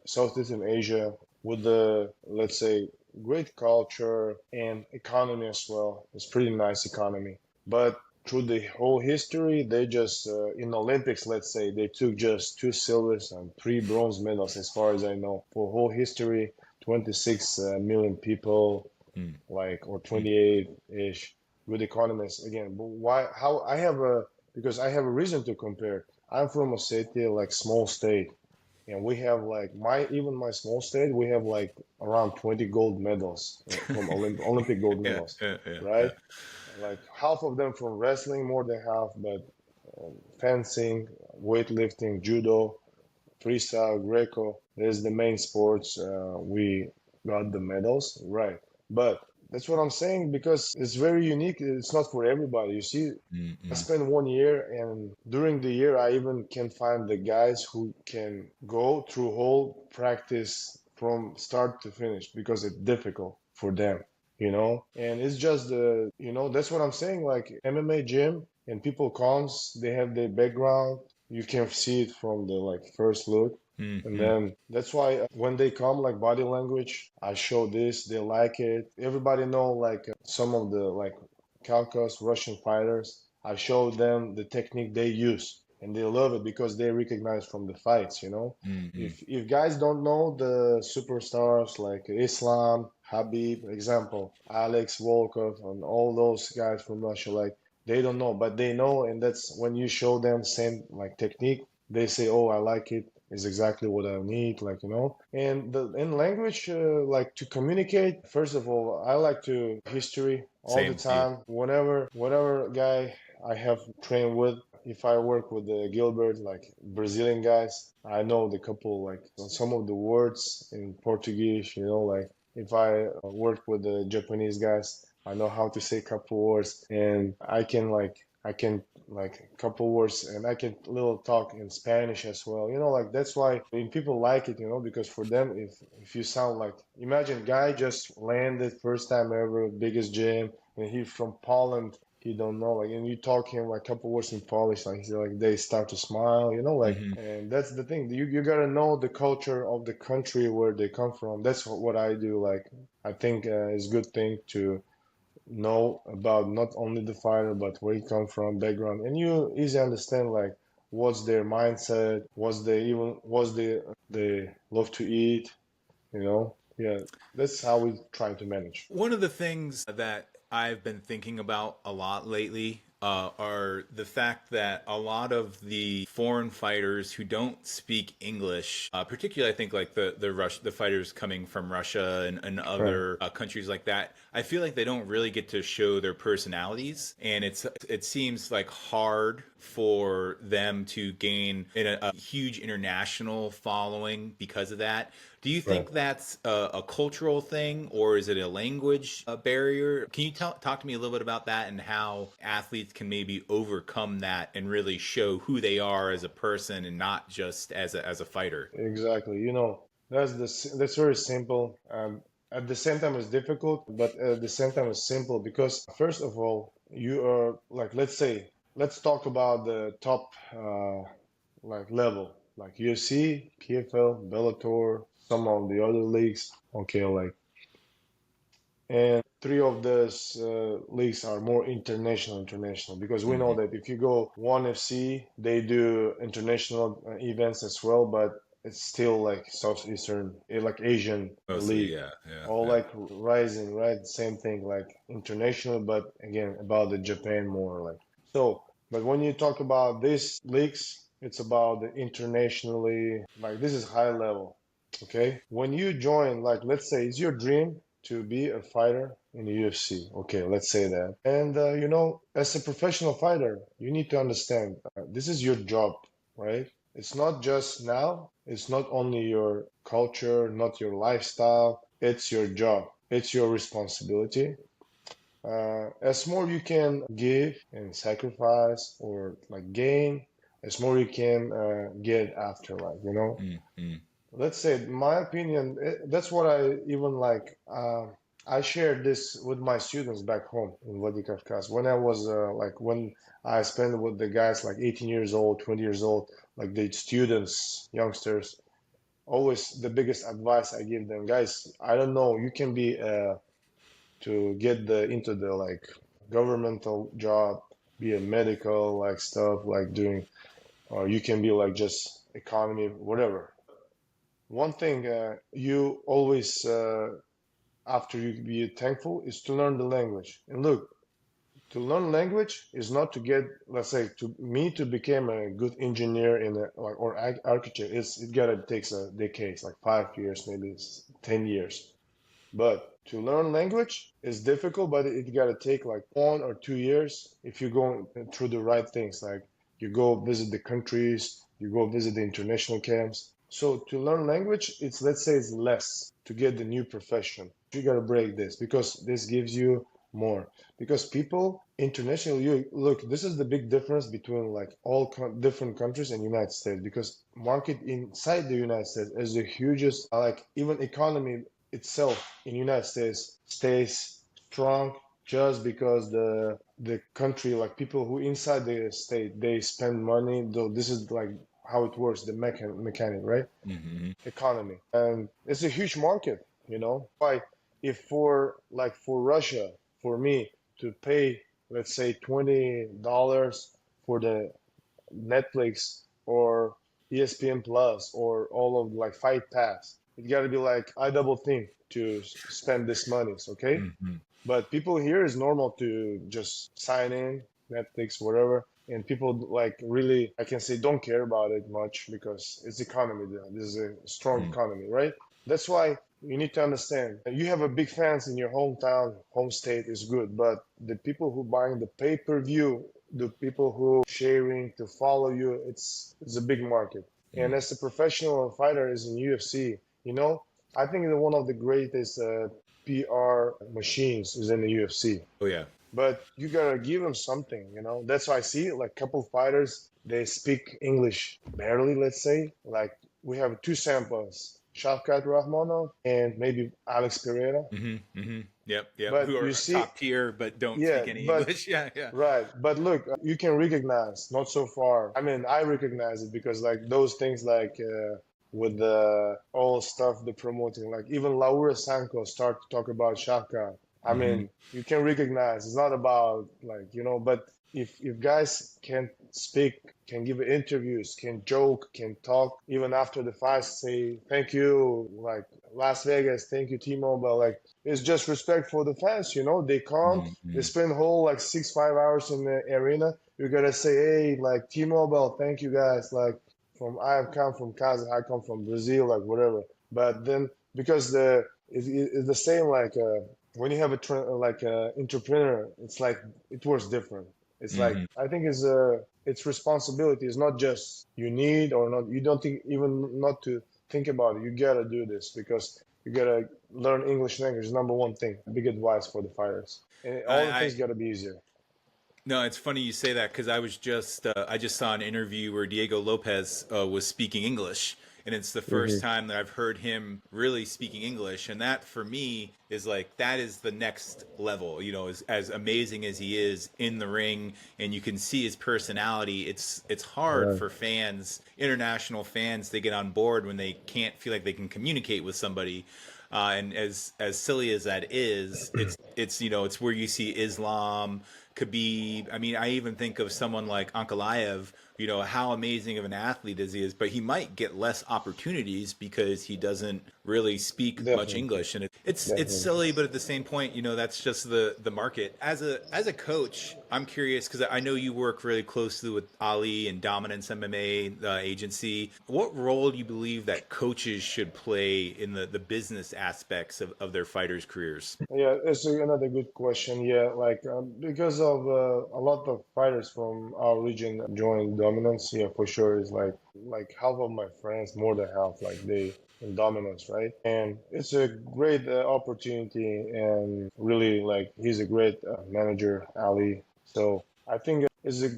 Speaker 2: Southeastern Asia with the let's say great culture and economy as well. It's pretty nice economy, but through the whole history, they just in Olympics, let's say they took just two silvers and three bronze medals, as far as I know, for whole history. 26 million people
Speaker 1: Mm.
Speaker 2: like or 28-ish good economists again. But why how I have a because I have a reason to compare. I'm from Ossetia, like small state, and we have like my small state, we have like around 20 gold medals from Olympic gold
Speaker 1: Yeah,
Speaker 2: medals,
Speaker 1: yeah, yeah, yeah.
Speaker 2: right? Like half of them from wrestling, more than half, but fencing, weightlifting, judo, freestyle, Greco. There's the main sports. We got the medals, right? But that's what I'm saying because it's very unique. It's not for everybody. You see, I
Speaker 1: Mm-mm.
Speaker 2: spent 1 year, and during the year, I even can find the guys who can go through whole practice from start to finish because it's difficult for them. And it's just that's what I'm saying. Like MMA gym and people comes, they have their background. You can see it from the like first look. And
Speaker 1: Mm-hmm.
Speaker 2: then that's why when they come, like body language, I show this, they like it. Everybody know like some of the like Caucasus Russian fighters. I show them the technique they use, and they love it because they recognize from the fights.
Speaker 1: Mm-hmm.
Speaker 2: If guys don't know the superstars like Islam, Habib, example, Alex Volkov, and all those guys from Russia, like they don't know, but they know, and that's when you show them same like technique, they say, "Oh, I like it. Is exactly what I need." Like. And the in language, like to communicate. First of all, I like to history all the
Speaker 1: Same. Yeah.
Speaker 2: time. Whatever guy I have trained with, if I work with the Gilbert, like Brazilian guys, I know the couple like some of the words in Portuguese. Like if I work with the Japanese guys, I know how to say a couple words, and I can like a couple words, and I can little talk in Spanish as well. Like that's why when people like it, because for them, if you sound like imagine guy just landed first time ever, biggest gym, and he's from Poland. He don't know like, and you talk him like a couple words in Polish, like he's like they start to smile, like,
Speaker 1: Mm-hmm.
Speaker 2: and that's the thing. You gotta know the culture of the country where they come from. That's what I do. Like I think it's a good thing to know about not only the fighter but where he come from, background, and you easily understand like what's their mindset, what's they love to eat. Yeah, that's how we try to manage.
Speaker 1: One of the things that I've been thinking about a lot lately are the fact that a lot of the foreign fighters who don't speak English, particularly I think like the fighters coming from Russia and
Speaker 2: Right.
Speaker 1: other countries like that, I feel like they don't really get to show their personalities, and it seems like hard for them to gain a huge international following because of that. Do you
Speaker 2: Right.
Speaker 1: think that's a cultural thing, or is it a language barrier? Can you talk to me a little bit about that and how athletes can maybe overcome that and really show who they are as a person and not just as a fighter?
Speaker 2: Exactly. That's very simple. At the same time, it's difficult, but at the same time, it's simple because first of all, you are like, let's talk about the top like level, like UFC, PFL, Bellator, some of the other leagues. Okay, like, and three of those leagues are more international because we know
Speaker 1: Hmm.
Speaker 2: that if you go one FC, they do international events as well, but it's still like Southeastern, like Asian
Speaker 1: Mostly,
Speaker 2: league,
Speaker 1: yeah, yeah,
Speaker 2: all
Speaker 1: yeah.
Speaker 2: like rising, right? Same thing, like international, but again, about the Japan more like. So, but when you talk about these leagues, it's about the internationally, like this is high level. Okay. When you join, like, let's say it's your dream to be a fighter in the UFC. Okay, let's say that. And, as a professional fighter, you need to understand this is your job, right? It's not just now, it's not only your culture, not your lifestyle, it's your job, it's your responsibility. As more you can give and sacrifice or like gain, as more you can get after, like,
Speaker 1: Mm-hmm.
Speaker 2: let's say my opinion, that's what I even like I shared this with my students back home in Vladikavkaz when I was like when I spent with the guys like 18 years old, 20 years old, like the students, youngsters. Always the biggest advice I give them, guys, I don't know, you can be to get the into the like governmental job, be a medical like stuff like doing, or you can be like just economy, whatever. One thing you always, after you be thankful, is to learn the language. And look, to learn language is not to get, let's say, to me to become a good engineer in a, like or architect. It gotta takes a decades, like 5 years, maybe 10 years. But to learn language is difficult, but it gotta take like 1 or 2 years if you're going through the right things. Like you go visit the countries, you go visit the international camps. So to learn language, it's let's say it's less to get the new profession. You gotta break this because this gives you more. Because people internationally, you look, this is the big difference between like all different countries and United States. Because market inside the United States is the hugest, like even economy itself in United States stays strong just because the country, like people who inside the state, they spend money. Though this is like how it works, the mechanic, right?
Speaker 1: Mm-hmm.
Speaker 2: Economy, and it's a huge market. Why? If for Russia, for me to pay, let's say $20 for the Netflix or ESPN Plus or all of like Fight Pass. It got to be like I double think to spend this money, okay?
Speaker 1: Mm-hmm.
Speaker 2: But people here is normal to just sign in Netflix, whatever, and people like really I can say don't care about it much because it's economy. This is a strong economy, right? That's why you need to understand you have a big fans in your hometown, home state is good, but the people who buying the pay-per-view, the people who sharing to follow you, it's a big market. And as a professional fighter is in UFC, I think that one of the greatest PR machines is in the UFC.
Speaker 1: Oh yeah.
Speaker 2: But you gotta give them something. That's why I see like couple fighters, they speak English barely, let's say. Like we have two samples, Shavkat Rahmanov and maybe Alex Pereira.
Speaker 1: Mm-hmm. Mm-hmm. Yep. Yep.
Speaker 2: But
Speaker 1: Who
Speaker 2: you
Speaker 1: are
Speaker 2: see,
Speaker 1: top tier but don't
Speaker 2: yeah,
Speaker 1: speak any
Speaker 2: but
Speaker 1: English? Yeah. Yeah.
Speaker 2: right. But look, you can recognize not so far. I mean, I recognize it because like those things like with the all stuff the promoting, like even Laura Sanko start to talk about Shaka. I mean, you can recognize it's not about like, but if guys can speak, can give interviews, can joke, can talk, even after the fight, say thank you, like Las Vegas, thank you T-Mobile, like it's just respect for the fans, they come, they spend whole like 5 hours in the arena. You gotta say, hey, like T-Mobile, thank you guys, like I have come from Kazakh, I come from Brazil, like whatever. But then because it's the same like when you have like a entrepreneur, it's like it works different. It's like
Speaker 1: Mm-hmm.
Speaker 2: I think it's responsibility. It's not just you need or not. You don't think even not to think about it. You gotta do this because you gotta learn English language. Number one thing, big advice for the fighters. And all the
Speaker 1: I
Speaker 2: things gotta be easier.
Speaker 1: No, it's funny you say that because I just saw an interview where Diego Lopez was speaking English, and it's the first
Speaker 2: Hmm.
Speaker 1: time that I've heard him really speaking English, and that for me is like that is the next level. As amazing as he is in the ring, and you can see his personality. It's hard
Speaker 2: Right.
Speaker 1: for fans, international fans, to get on board when they can't feel like they can communicate with somebody. And as silly as that is, it's where you see Islam, Khabib. I mean, I even think of someone like Ankalaev. How amazing of an athlete is he is, but he might get less opportunities because he doesn't really speak much
Speaker 2: Definitely.
Speaker 1: English, and it's
Speaker 2: Definitely.
Speaker 1: silly, but at the same point, that's just the market. As a coach, I'm curious because I know you work really closely with Ali and Dominance MMA agency. What role do you believe that coaches should play in the business aspects of their fighters' careers?
Speaker 2: Yeah, it's another good question. Yeah, like because of a lot of fighters from our region joined Dominance. Yeah, for sure. It's like half of my friends, more than half, like they in Dominance, right? And it's a great opportunity, and really like he's a great manager, Ali. So I think it's the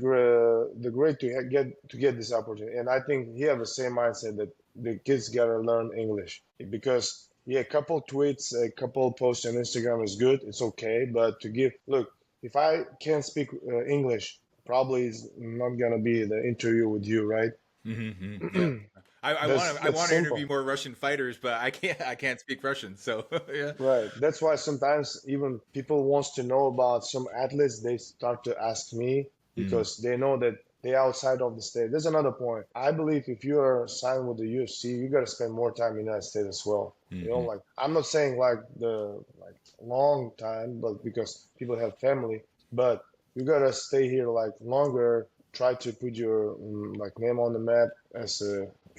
Speaker 2: great to get this opportunity, and I think he have the same mindset that the kids gotta learn English because yeah, a couple tweets, a couple posts on Instagram is good. It's okay, but look, if I can't speak English, probably is not gonna be the interview with you, right?
Speaker 1: Mm-hmm. Yeah. I want to I
Speaker 2: That's
Speaker 1: want to interview
Speaker 2: simple.
Speaker 1: more Russian fighters, but I can't speak Russian. So yeah.
Speaker 2: Right. That's why sometimes even people wants to know about some athletes, they start to ask me because they know that they outside of the state. There's another point. I believe if you are signed with the UFC, you got to spend more time in the United States as well.
Speaker 1: Mm-hmm.
Speaker 2: Like I'm not saying like the like long time, but because people have family, but you got to stay here like longer, try to put your like name on the map as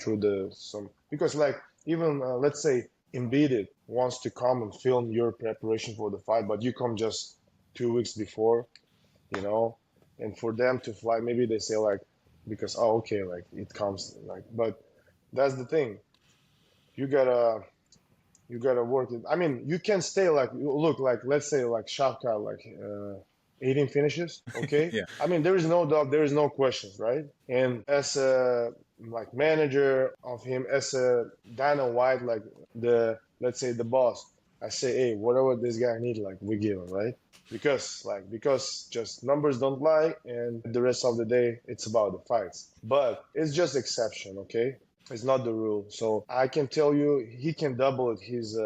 Speaker 2: through the some because like even let's say Embiid wants to come and film your preparation for the fight, but you come just 2 weeks before, you know, and for them to fly, maybe they say like, because oh okay, like it comes like, but that's the thing. You gotta you gotta work it. I mean, you can stay like look like let's say like Shafka like 18 finishes, okay.
Speaker 1: Yeah.
Speaker 2: I mean, there is no doubt, there is no questions, right? And as a like manager of him, as a Dana White, like the let's say the boss, I say, hey, whatever this guy need, like we give him, right? Because just numbers don't lie, and the rest of the day it's about the fights. But it's just exception, okay? It's not the rule. So I can tell you, he can double his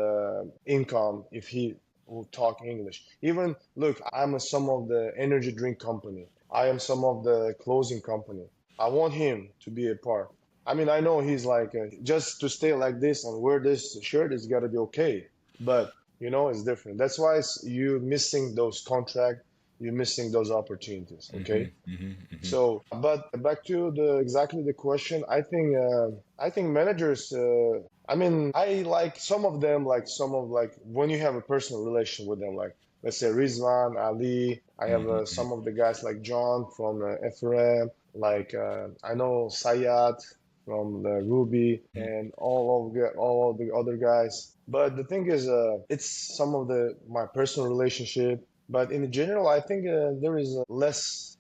Speaker 2: income if he will talk English. Even look, I'm a, some of the energy drink company. I am some of the clothing company. I want him to be a part. I mean, I know he's like just to stay like this and wear this shirt is gotta be okay, but it's different. That's why you missing those contract, you're missing those opportunities.
Speaker 1: Mm-hmm.
Speaker 2: Okay.
Speaker 1: Mm-hmm. Mm-hmm.
Speaker 2: So, but back to the exactly the question, I think managers. I mean, I like some of them, like some of like when you have a personal relation with them, like let's say Rizwan, Ali. I have
Speaker 1: Mm-hmm.
Speaker 2: some of the guys like John from FRM, like I know Sayat from the Ruby, and all of the other guys. But the thing is, it's some of the my personal relationship. But in general, I think there is less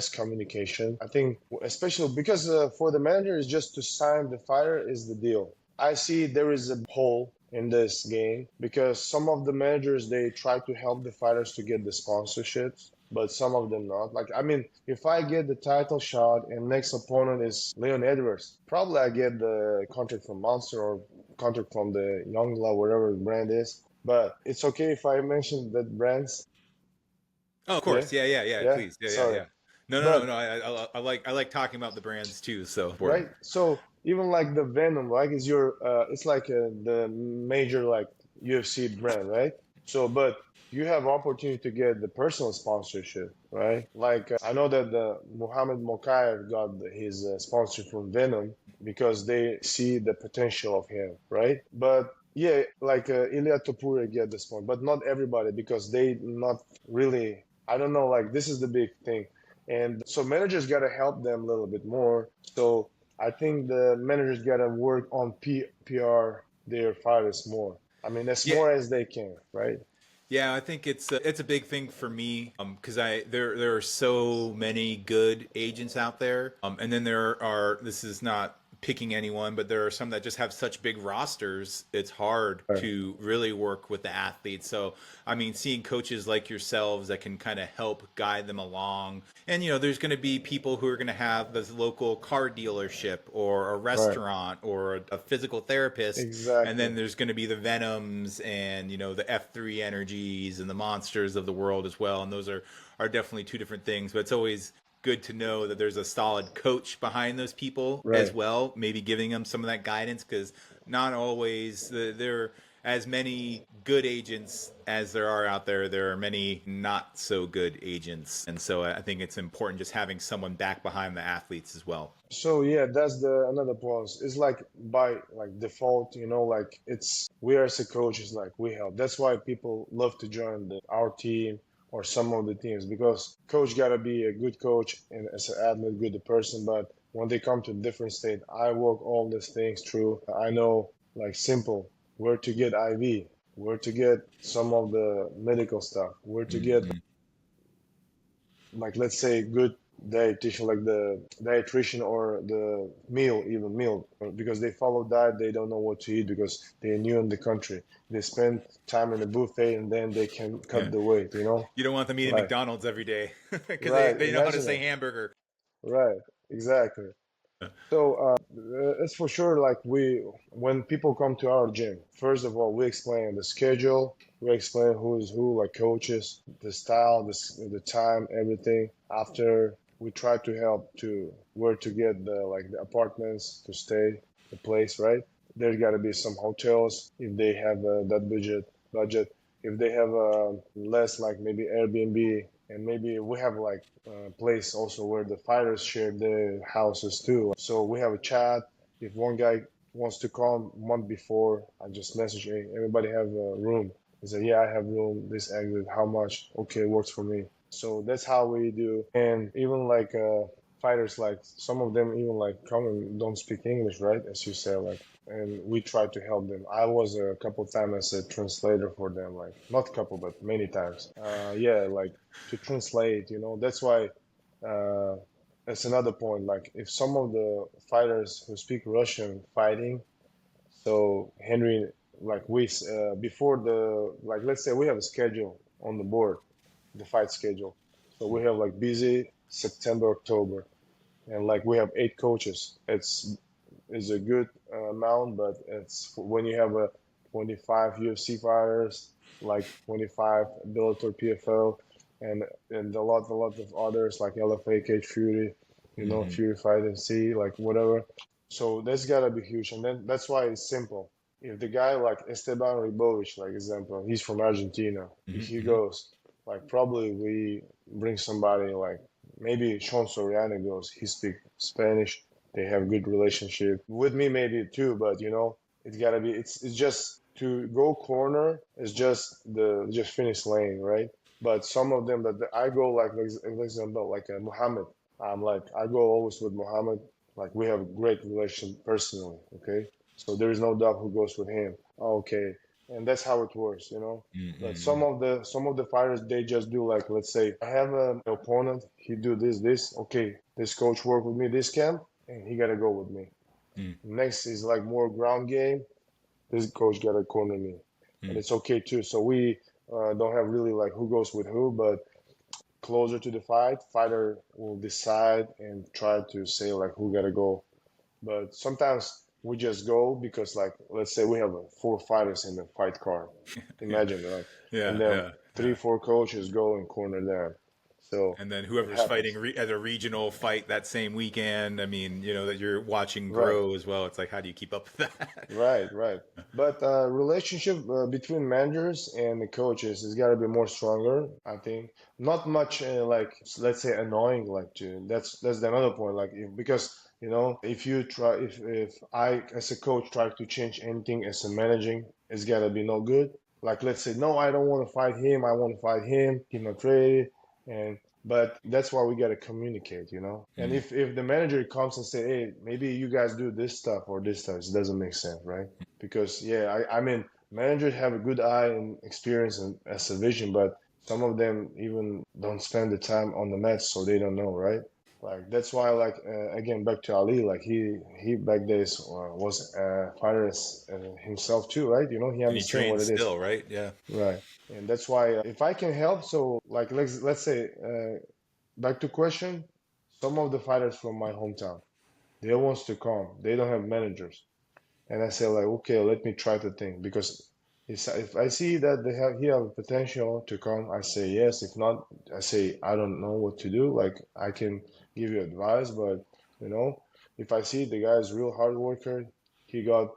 Speaker 2: communication. I think, especially because for the manager, is just to sign the fighter is the deal. I see there is a hole in this game because some of the managers they try to help the fighters to get the sponsorships, but some of them not. Like I mean, if I get the title shot and next opponent is Leon Edwards, probably I get the contract from Monster or contract from the Young Love, whatever the brand is. But it's okay if I mention that brands.
Speaker 1: Oh, of
Speaker 2: Yeah,
Speaker 1: course. Yeah, yeah, yeah.
Speaker 2: yeah.
Speaker 1: Please. Yeah, yeah,
Speaker 2: Sorry,
Speaker 1: yeah. No, no, no,
Speaker 2: but
Speaker 1: no. I like talking about the brands too. So important.
Speaker 2: right. So even like the Venom, like is your it's like the major like UFC brand, right? So, but you have opportunity to get the personal sponsorship, right? Like I know that the Muhammad Mokaev got his sponsor from Venom because they see the potential of him, right? But yeah, like Ilya Topuria get the sponsor, but not everybody because they not really. I don't know. Like this is the big thing, and so managers got to help them a little bit more. So I think the managers got to work on PR their fighters more. I mean, as
Speaker 1: Yeah,
Speaker 2: more as they can, right?
Speaker 1: yeah. I think it's a big thing for me because there are so many good agents out there, and then there are, this is not picking anyone, but there are some that just have such big rosters. It's hard
Speaker 2: Right,
Speaker 1: to really work with the athletes. So I mean, seeing coaches like yourselves that can kind of help guide them along. And there's going to be people who are going to have this local car dealership or a
Speaker 2: right,
Speaker 1: restaurant or a physical therapist, and
Speaker 2: exactly.
Speaker 1: then there's going to be the Venoms and the F3 energies and the monsters of the world as well. And those are definitely two different things. But it's always good to know that there's a solid coach behind those people as
Speaker 2: Right.
Speaker 1: well, maybe giving them some of that guidance, because not always there as many good agents as there are out there. There are many not so good agents, and so I think it's important just having someone back behind the athletes as well.
Speaker 2: So yeah, that's the another plus. It's like by like default, like it's we as a coach is like we help. That's why people love to join our team or some of the teams because coach gotta be a good coach and as an athlete, good person. But when they come to different state, I walk all these things through. I know like simple where to get IV, where to get some of the medical stuff, where to get
Speaker 1: Mm-hmm.
Speaker 2: like let's say good dietitian like the dietitian or the meal because they follow diet they don't know what to eat because they're new in the country they spend time in the buffet and then they can cut
Speaker 1: Yeah,
Speaker 2: the weight
Speaker 1: you don't want them eating
Speaker 2: right
Speaker 1: McDonald's every day because they,
Speaker 2: right
Speaker 1: they know how to
Speaker 2: imagine
Speaker 1: say
Speaker 2: it
Speaker 1: hamburger.
Speaker 2: right exactly so it's for sure like we when people come to our gym, first of all we explain the schedule, we explain who is who, like coaches, the style, the time, everything. After we try to help to where to get the apartments to stay, the place, right? There's got to be some hotels if they have that budget. If they have less, like maybe Airbnb, and maybe we have like place also where the fighters share their houses too. So we have a chat. If one guy wants to come month before, I just message, hey, everybody have a room. He said, yeah, I have room. This exit, how much? Okay, works for me. So that's how we do. And even like fighters, like some of them even like come and don't speak English, right? As you said, like, and we try to help them. I was a couple times as a translator for them, like not a couple, but many times. Yeah, like to translate, that's why uh, that's another point. Like if some of the fighters who speak Russian fighting, so Henry, like we before the like let's say we have a schedule on the board, the fight schedule. So we have like busy September, October, and like we have 8 coaches. It's a good amount, but it's when you have a 25 UFC fighters, like 25 Bellator PFL, and a lot of others like LFA, Cage Fury,
Speaker 1: Mm-hmm.
Speaker 2: Fury Fight and C, like whatever. So that's gotta be huge, and then that's why it's simple. If the guy like Esteban Ribovic, like example, he's from Argentina. If he
Speaker 1: Mm-hmm.
Speaker 2: goes, like probably we bring somebody like maybe Sean Soriano goes. He speak Spanish, they have good relationship with me maybe too, but it's gotta be it's just to go corner is just the just finish lane, right? But some of them that I go like example like Muhammad, I'm like I go always with Muhammad, like we have a great relation personally, okay? So there is no doubt who goes with him. Okay, and that's how it works. But
Speaker 1: Mm-hmm.
Speaker 2: some of the fighters they just do like let's say I have an opponent, he do this, okay, this coach work with me this camp, and he gotta go with me. Next is like more ground game. This coach gotta corner me, and
Speaker 1: Mm-hmm.
Speaker 2: it's okay too. So we don't have really like who goes with who, but closer to the fight, fighter will decide and try to say like who gotta go. But sometimes we just go because, like, let's say we have 4 fighters in the fight card.
Speaker 1: Yeah,
Speaker 2: Imagine, right? And
Speaker 1: yeah,
Speaker 2: then
Speaker 1: yeah,
Speaker 2: three,
Speaker 1: yeah.
Speaker 2: four coaches go and corner them. So
Speaker 1: And then
Speaker 2: it
Speaker 1: whoever's fighting
Speaker 2: happens.
Speaker 1: at a regional fight that same weekend, I mean, that you're watching
Speaker 2: Right.
Speaker 1: grow as well. It's like, how do you keep up with that?
Speaker 2: Right, right. But relationship between managers and the coaches has got to be more stronger, I think. Not much like, let's say, annoying. Like that's another point. Like because if you try, if I as a coach try to change anything as a managing, it's got to be no good. Like let's say, no, I don't want to fight him. I want to fight him. He's not ready, and but that's why we got to communicate. And
Speaker 1: Mm.
Speaker 2: if the manager comes and say, hey, maybe you guys do this stuff or this stuff, it doesn't make sense, right? Because yeah, I mean, managers have a good eye and experience and as a vision, but some of them even don't spend the time on the mats, so they don't know, right? Like that's why, like again, back to Ali, like he back days was a fighter himself too, right? He
Speaker 1: And he
Speaker 2: understand what
Speaker 1: trains
Speaker 2: it is.
Speaker 1: still, right? Yeah.
Speaker 2: Right. And that's why if I can help, so like let's say back to question, some of the fighters from my hometown, they wants to come. They don't have managers. And I say like, okay, let me try the thing because if I see that he have potential to come, I say yes. If not, I say I don't know what to do. Like I can give you advice, but you know, if I see the guy is real hard worker, he got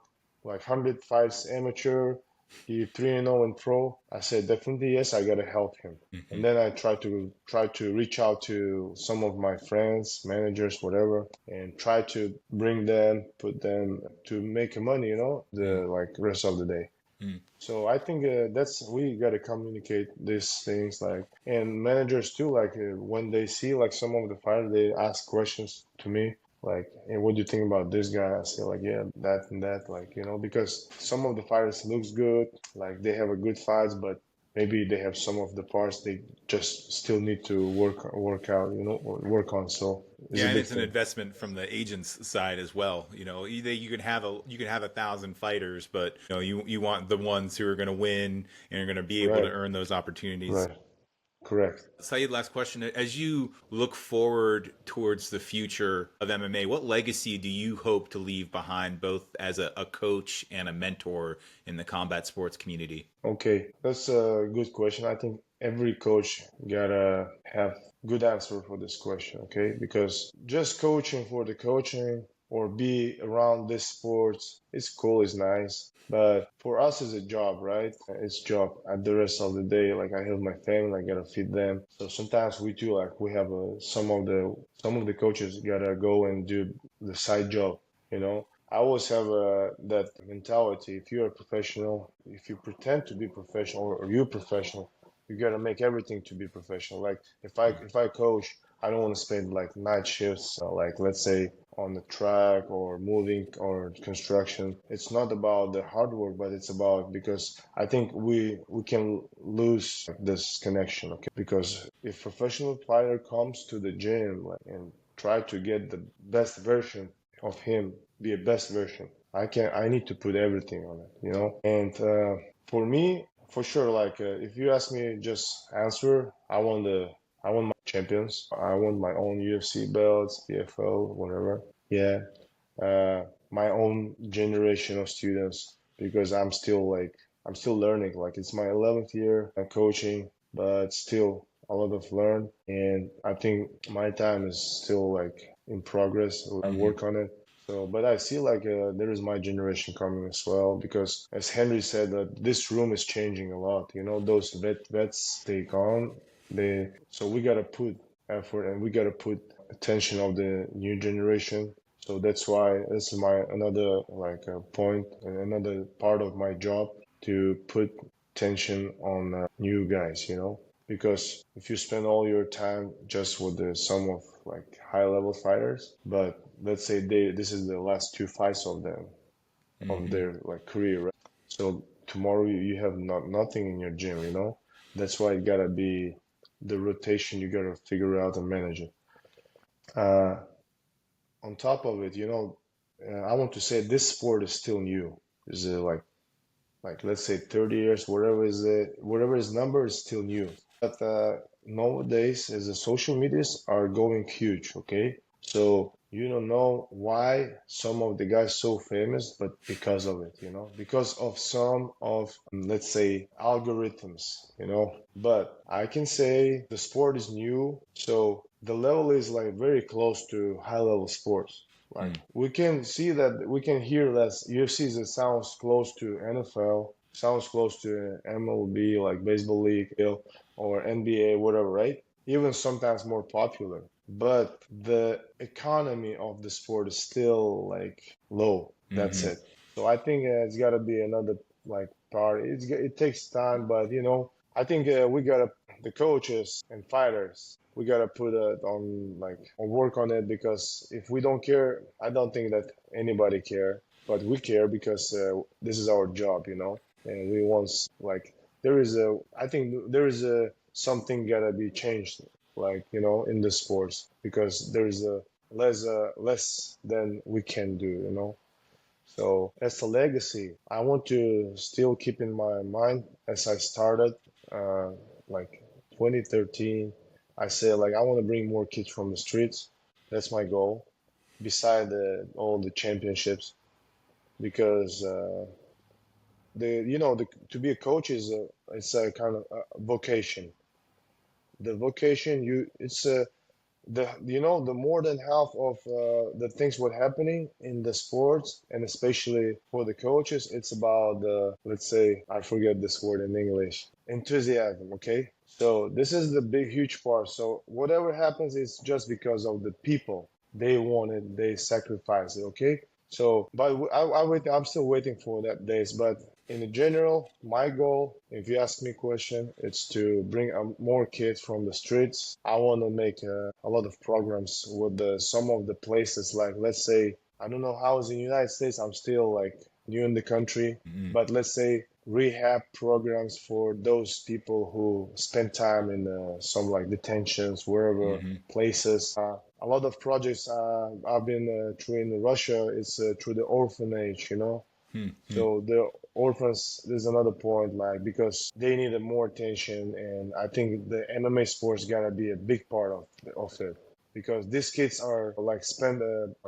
Speaker 2: like 100 fights amateur, he 3-0 in pro. I said definitely yes, I gotta help him. And
Speaker 1: Hmm.
Speaker 2: then I try to reach out to some of my friends, managers, whatever, and try to bring them, put them to make money, the like rest of the day.
Speaker 1: Mm.
Speaker 2: So I think that's we gotta communicate these things like, and managers too. Like when they see like some of the fighters, they ask questions to me like, "Hey, what do you think about this guy?" I say like, "Yeah, that and that." Like because some of the fighters looks good, like they have a good fights, but maybe they have some of the parts they just still need to work out, or work on. So it's
Speaker 1: Yeah,
Speaker 2: a
Speaker 1: and
Speaker 2: big
Speaker 1: it's an
Speaker 2: thing.
Speaker 1: investment from the agent's side as well. You can have 1,000 fighters, but you want the ones who are going to win and are going to be able to
Speaker 2: Right,
Speaker 1: earn those opportunities.
Speaker 2: right, correct.
Speaker 1: Saeed, last question. As you look forward towards the future of MMA, what legacy do you hope to leave behind, both as a coach and a mentor in the combat sports community?
Speaker 2: Okay, that's a good question. I think every coach gotta have good answer for this question, okay? Because just coaching for the coaching or be around this sports, it's cool, it's nice. But for us, it's a job, right? It's job. At the rest of the day, like I have my family, I gotta feed them. So sometimes we do like we have some of the coaches gotta go and do the side job, you know. I always have that mentality. If you're a professional, if you pretend to be professional or you're professional, you gotta make everything to be professional. Like if I coach, I don't want to spend like night shifts, like let's say on the track or moving or construction. It's not about the hard work, but it's about because I think we can lose this connection. Okay, because if professional fighter comes to the gym like, and try to get the best version of him, be a best version. I need to put everything on it. And for me, for sure, like if you ask me, just answer. I want my champions. I want my own UFC belts, PFL, whatever. Yeah, my own generation of students because I'm still learning. Like it's my 11th year coaching, but still a lot of learn. And I think my time is still like in progress. I
Speaker 1: Hmm.
Speaker 2: work on it. So, but I see like there is my generation coming as well because, as Henry said, that this room is changing a lot. Those vets they gone. So we gotta put effort and we gotta put attention of the new generation. So that's why this is my another like point and another part of my job to put tension on new guys, because if you spend all your time just with some of like high level fighters, but let's say this is the last two fights of them of
Speaker 1: Hmm.
Speaker 2: their like career, right? So tomorrow you have nothing in your gym, That's why it gotta be the rotation. You gotta figure out and manage it. Uh, on top of it, I want to say this sport is still new. Is it like let's say 30 years, whatever is number is still new. But nowadays, as the social medias are going huge, okay? So you don't know why some of the guys so famous, but because of it, because of some of, let's say, algorithms, But I can say the sport is new, so the level is like very close to high level sports. Like we can see that we can hear that UFC that sounds close to NFL, sounds close to MLB, like baseball league, or NBA, whatever, right? Even sometimes more popular. But the economy of the sport is still like low. That's
Speaker 1: Mm-hmm.
Speaker 2: it. So I think it's got to be another like part. It takes time, but I think we gotta the coaches and fighters. We gotta put it on like on work on it because if we don't care, I don't think that anybody care. But we care because this is our job, and we want like I think there is a something gotta be changed, like in the sports because there's a less than we can do. So as a legacy, I want to still keep in my mind as I started, uh, like 2013. I said like I want to bring more kids from the streets. That's my goal. Beside all the championships, because to be a coach is it's a kind of a vocation. The vocation it's a the more than half of the things what happening in the sports and especially for the coaches, it's about let's say I forget this word in English, enthusiasm. Okay, so this is the big huge part. So whatever happens is just because of the people. They want it, they sacrifice it. Okay, so but I'm still waiting for that days. But in general, my goal, if you ask me a question, it's to bring more kids from the streets. I want to make a lot of programs with some of the places, like let's say, I don't know how it's in the United States. I'm still like new in the country, but let's say rehab programs for those people who spend time in some like detentions, wherever
Speaker 1: Mm-hmm.
Speaker 2: places. A lot of projects I've been through in Russia. It's through the orphanage.
Speaker 1: Mm-hmm.
Speaker 2: So the orphans, there's another point, like because they needed more attention, and I think the MMA sports gotta be a big part of it because these kids are like spend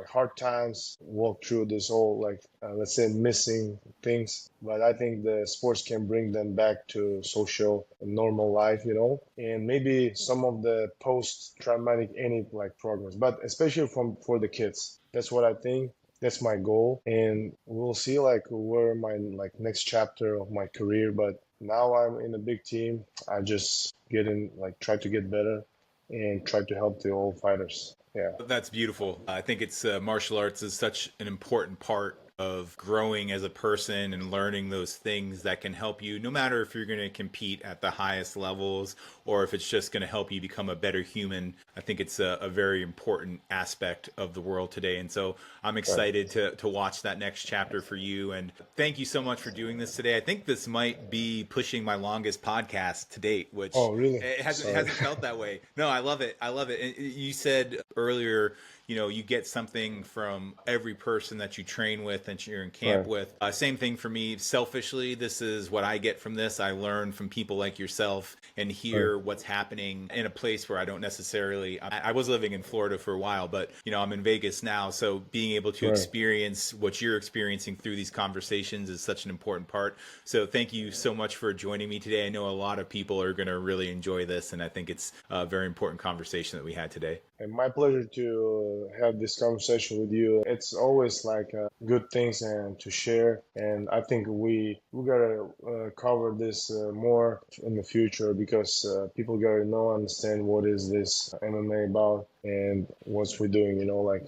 Speaker 2: hard times, walk through this whole like let's say missing things, but I think the sports can bring them back to social and normal life, and maybe some of the post-traumatic any like programs, but especially for the kids. That's what I think. That's my goal, and we'll see like where my like next chapter of my career. But now I'm in a big team. I just get in like try to get better and try to help the old fighters. Yeah.
Speaker 1: That's beautiful. I think it's martial arts is such an important part of growing as a person and learning those things that can help you no matter if you're going to compete at the highest levels or if it's just going to help you become a better human. I think it's a very important aspect of the world today. And so I'm
Speaker 2: Right.
Speaker 1: excited to watch that next chapter for you. And thank you so much for doing this today. I think this might be pushing my longest podcast to date, which
Speaker 2: Oh, really?
Speaker 1: it
Speaker 2: Sorry.
Speaker 1: hasn't felt that way. No, I love it. I love it. And you said earlier, you get something from every person that you train with and you're in camp
Speaker 2: Right.
Speaker 1: with. Same thing for me. Selfishly, this is what I get from this. I learn from people like yourself and
Speaker 2: Right.
Speaker 1: hear what's happening in a place where I don't necessarily. I was living in Florida for a while, but I'm in Vegas now. So being able to
Speaker 2: Right.
Speaker 1: experience what you're experiencing through these conversations is such an important part. So thank you so much for joining me today. I know a lot of people are going to really enjoy this, and I think it's a very important conversation that we had today.
Speaker 2: And my pleasure to have this conversation with you. It's always like good things and to share. And I think we gotta cover this more in the future because people gotta know, understand what is this MMA about and what we're doing. Like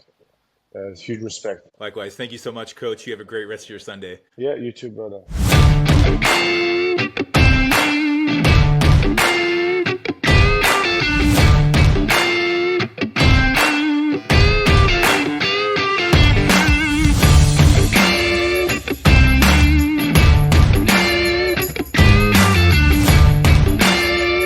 Speaker 2: huge respect.
Speaker 1: Likewise, thank you so much, Coach. You have a great rest of your Sunday.
Speaker 2: Yeah, you too, brother.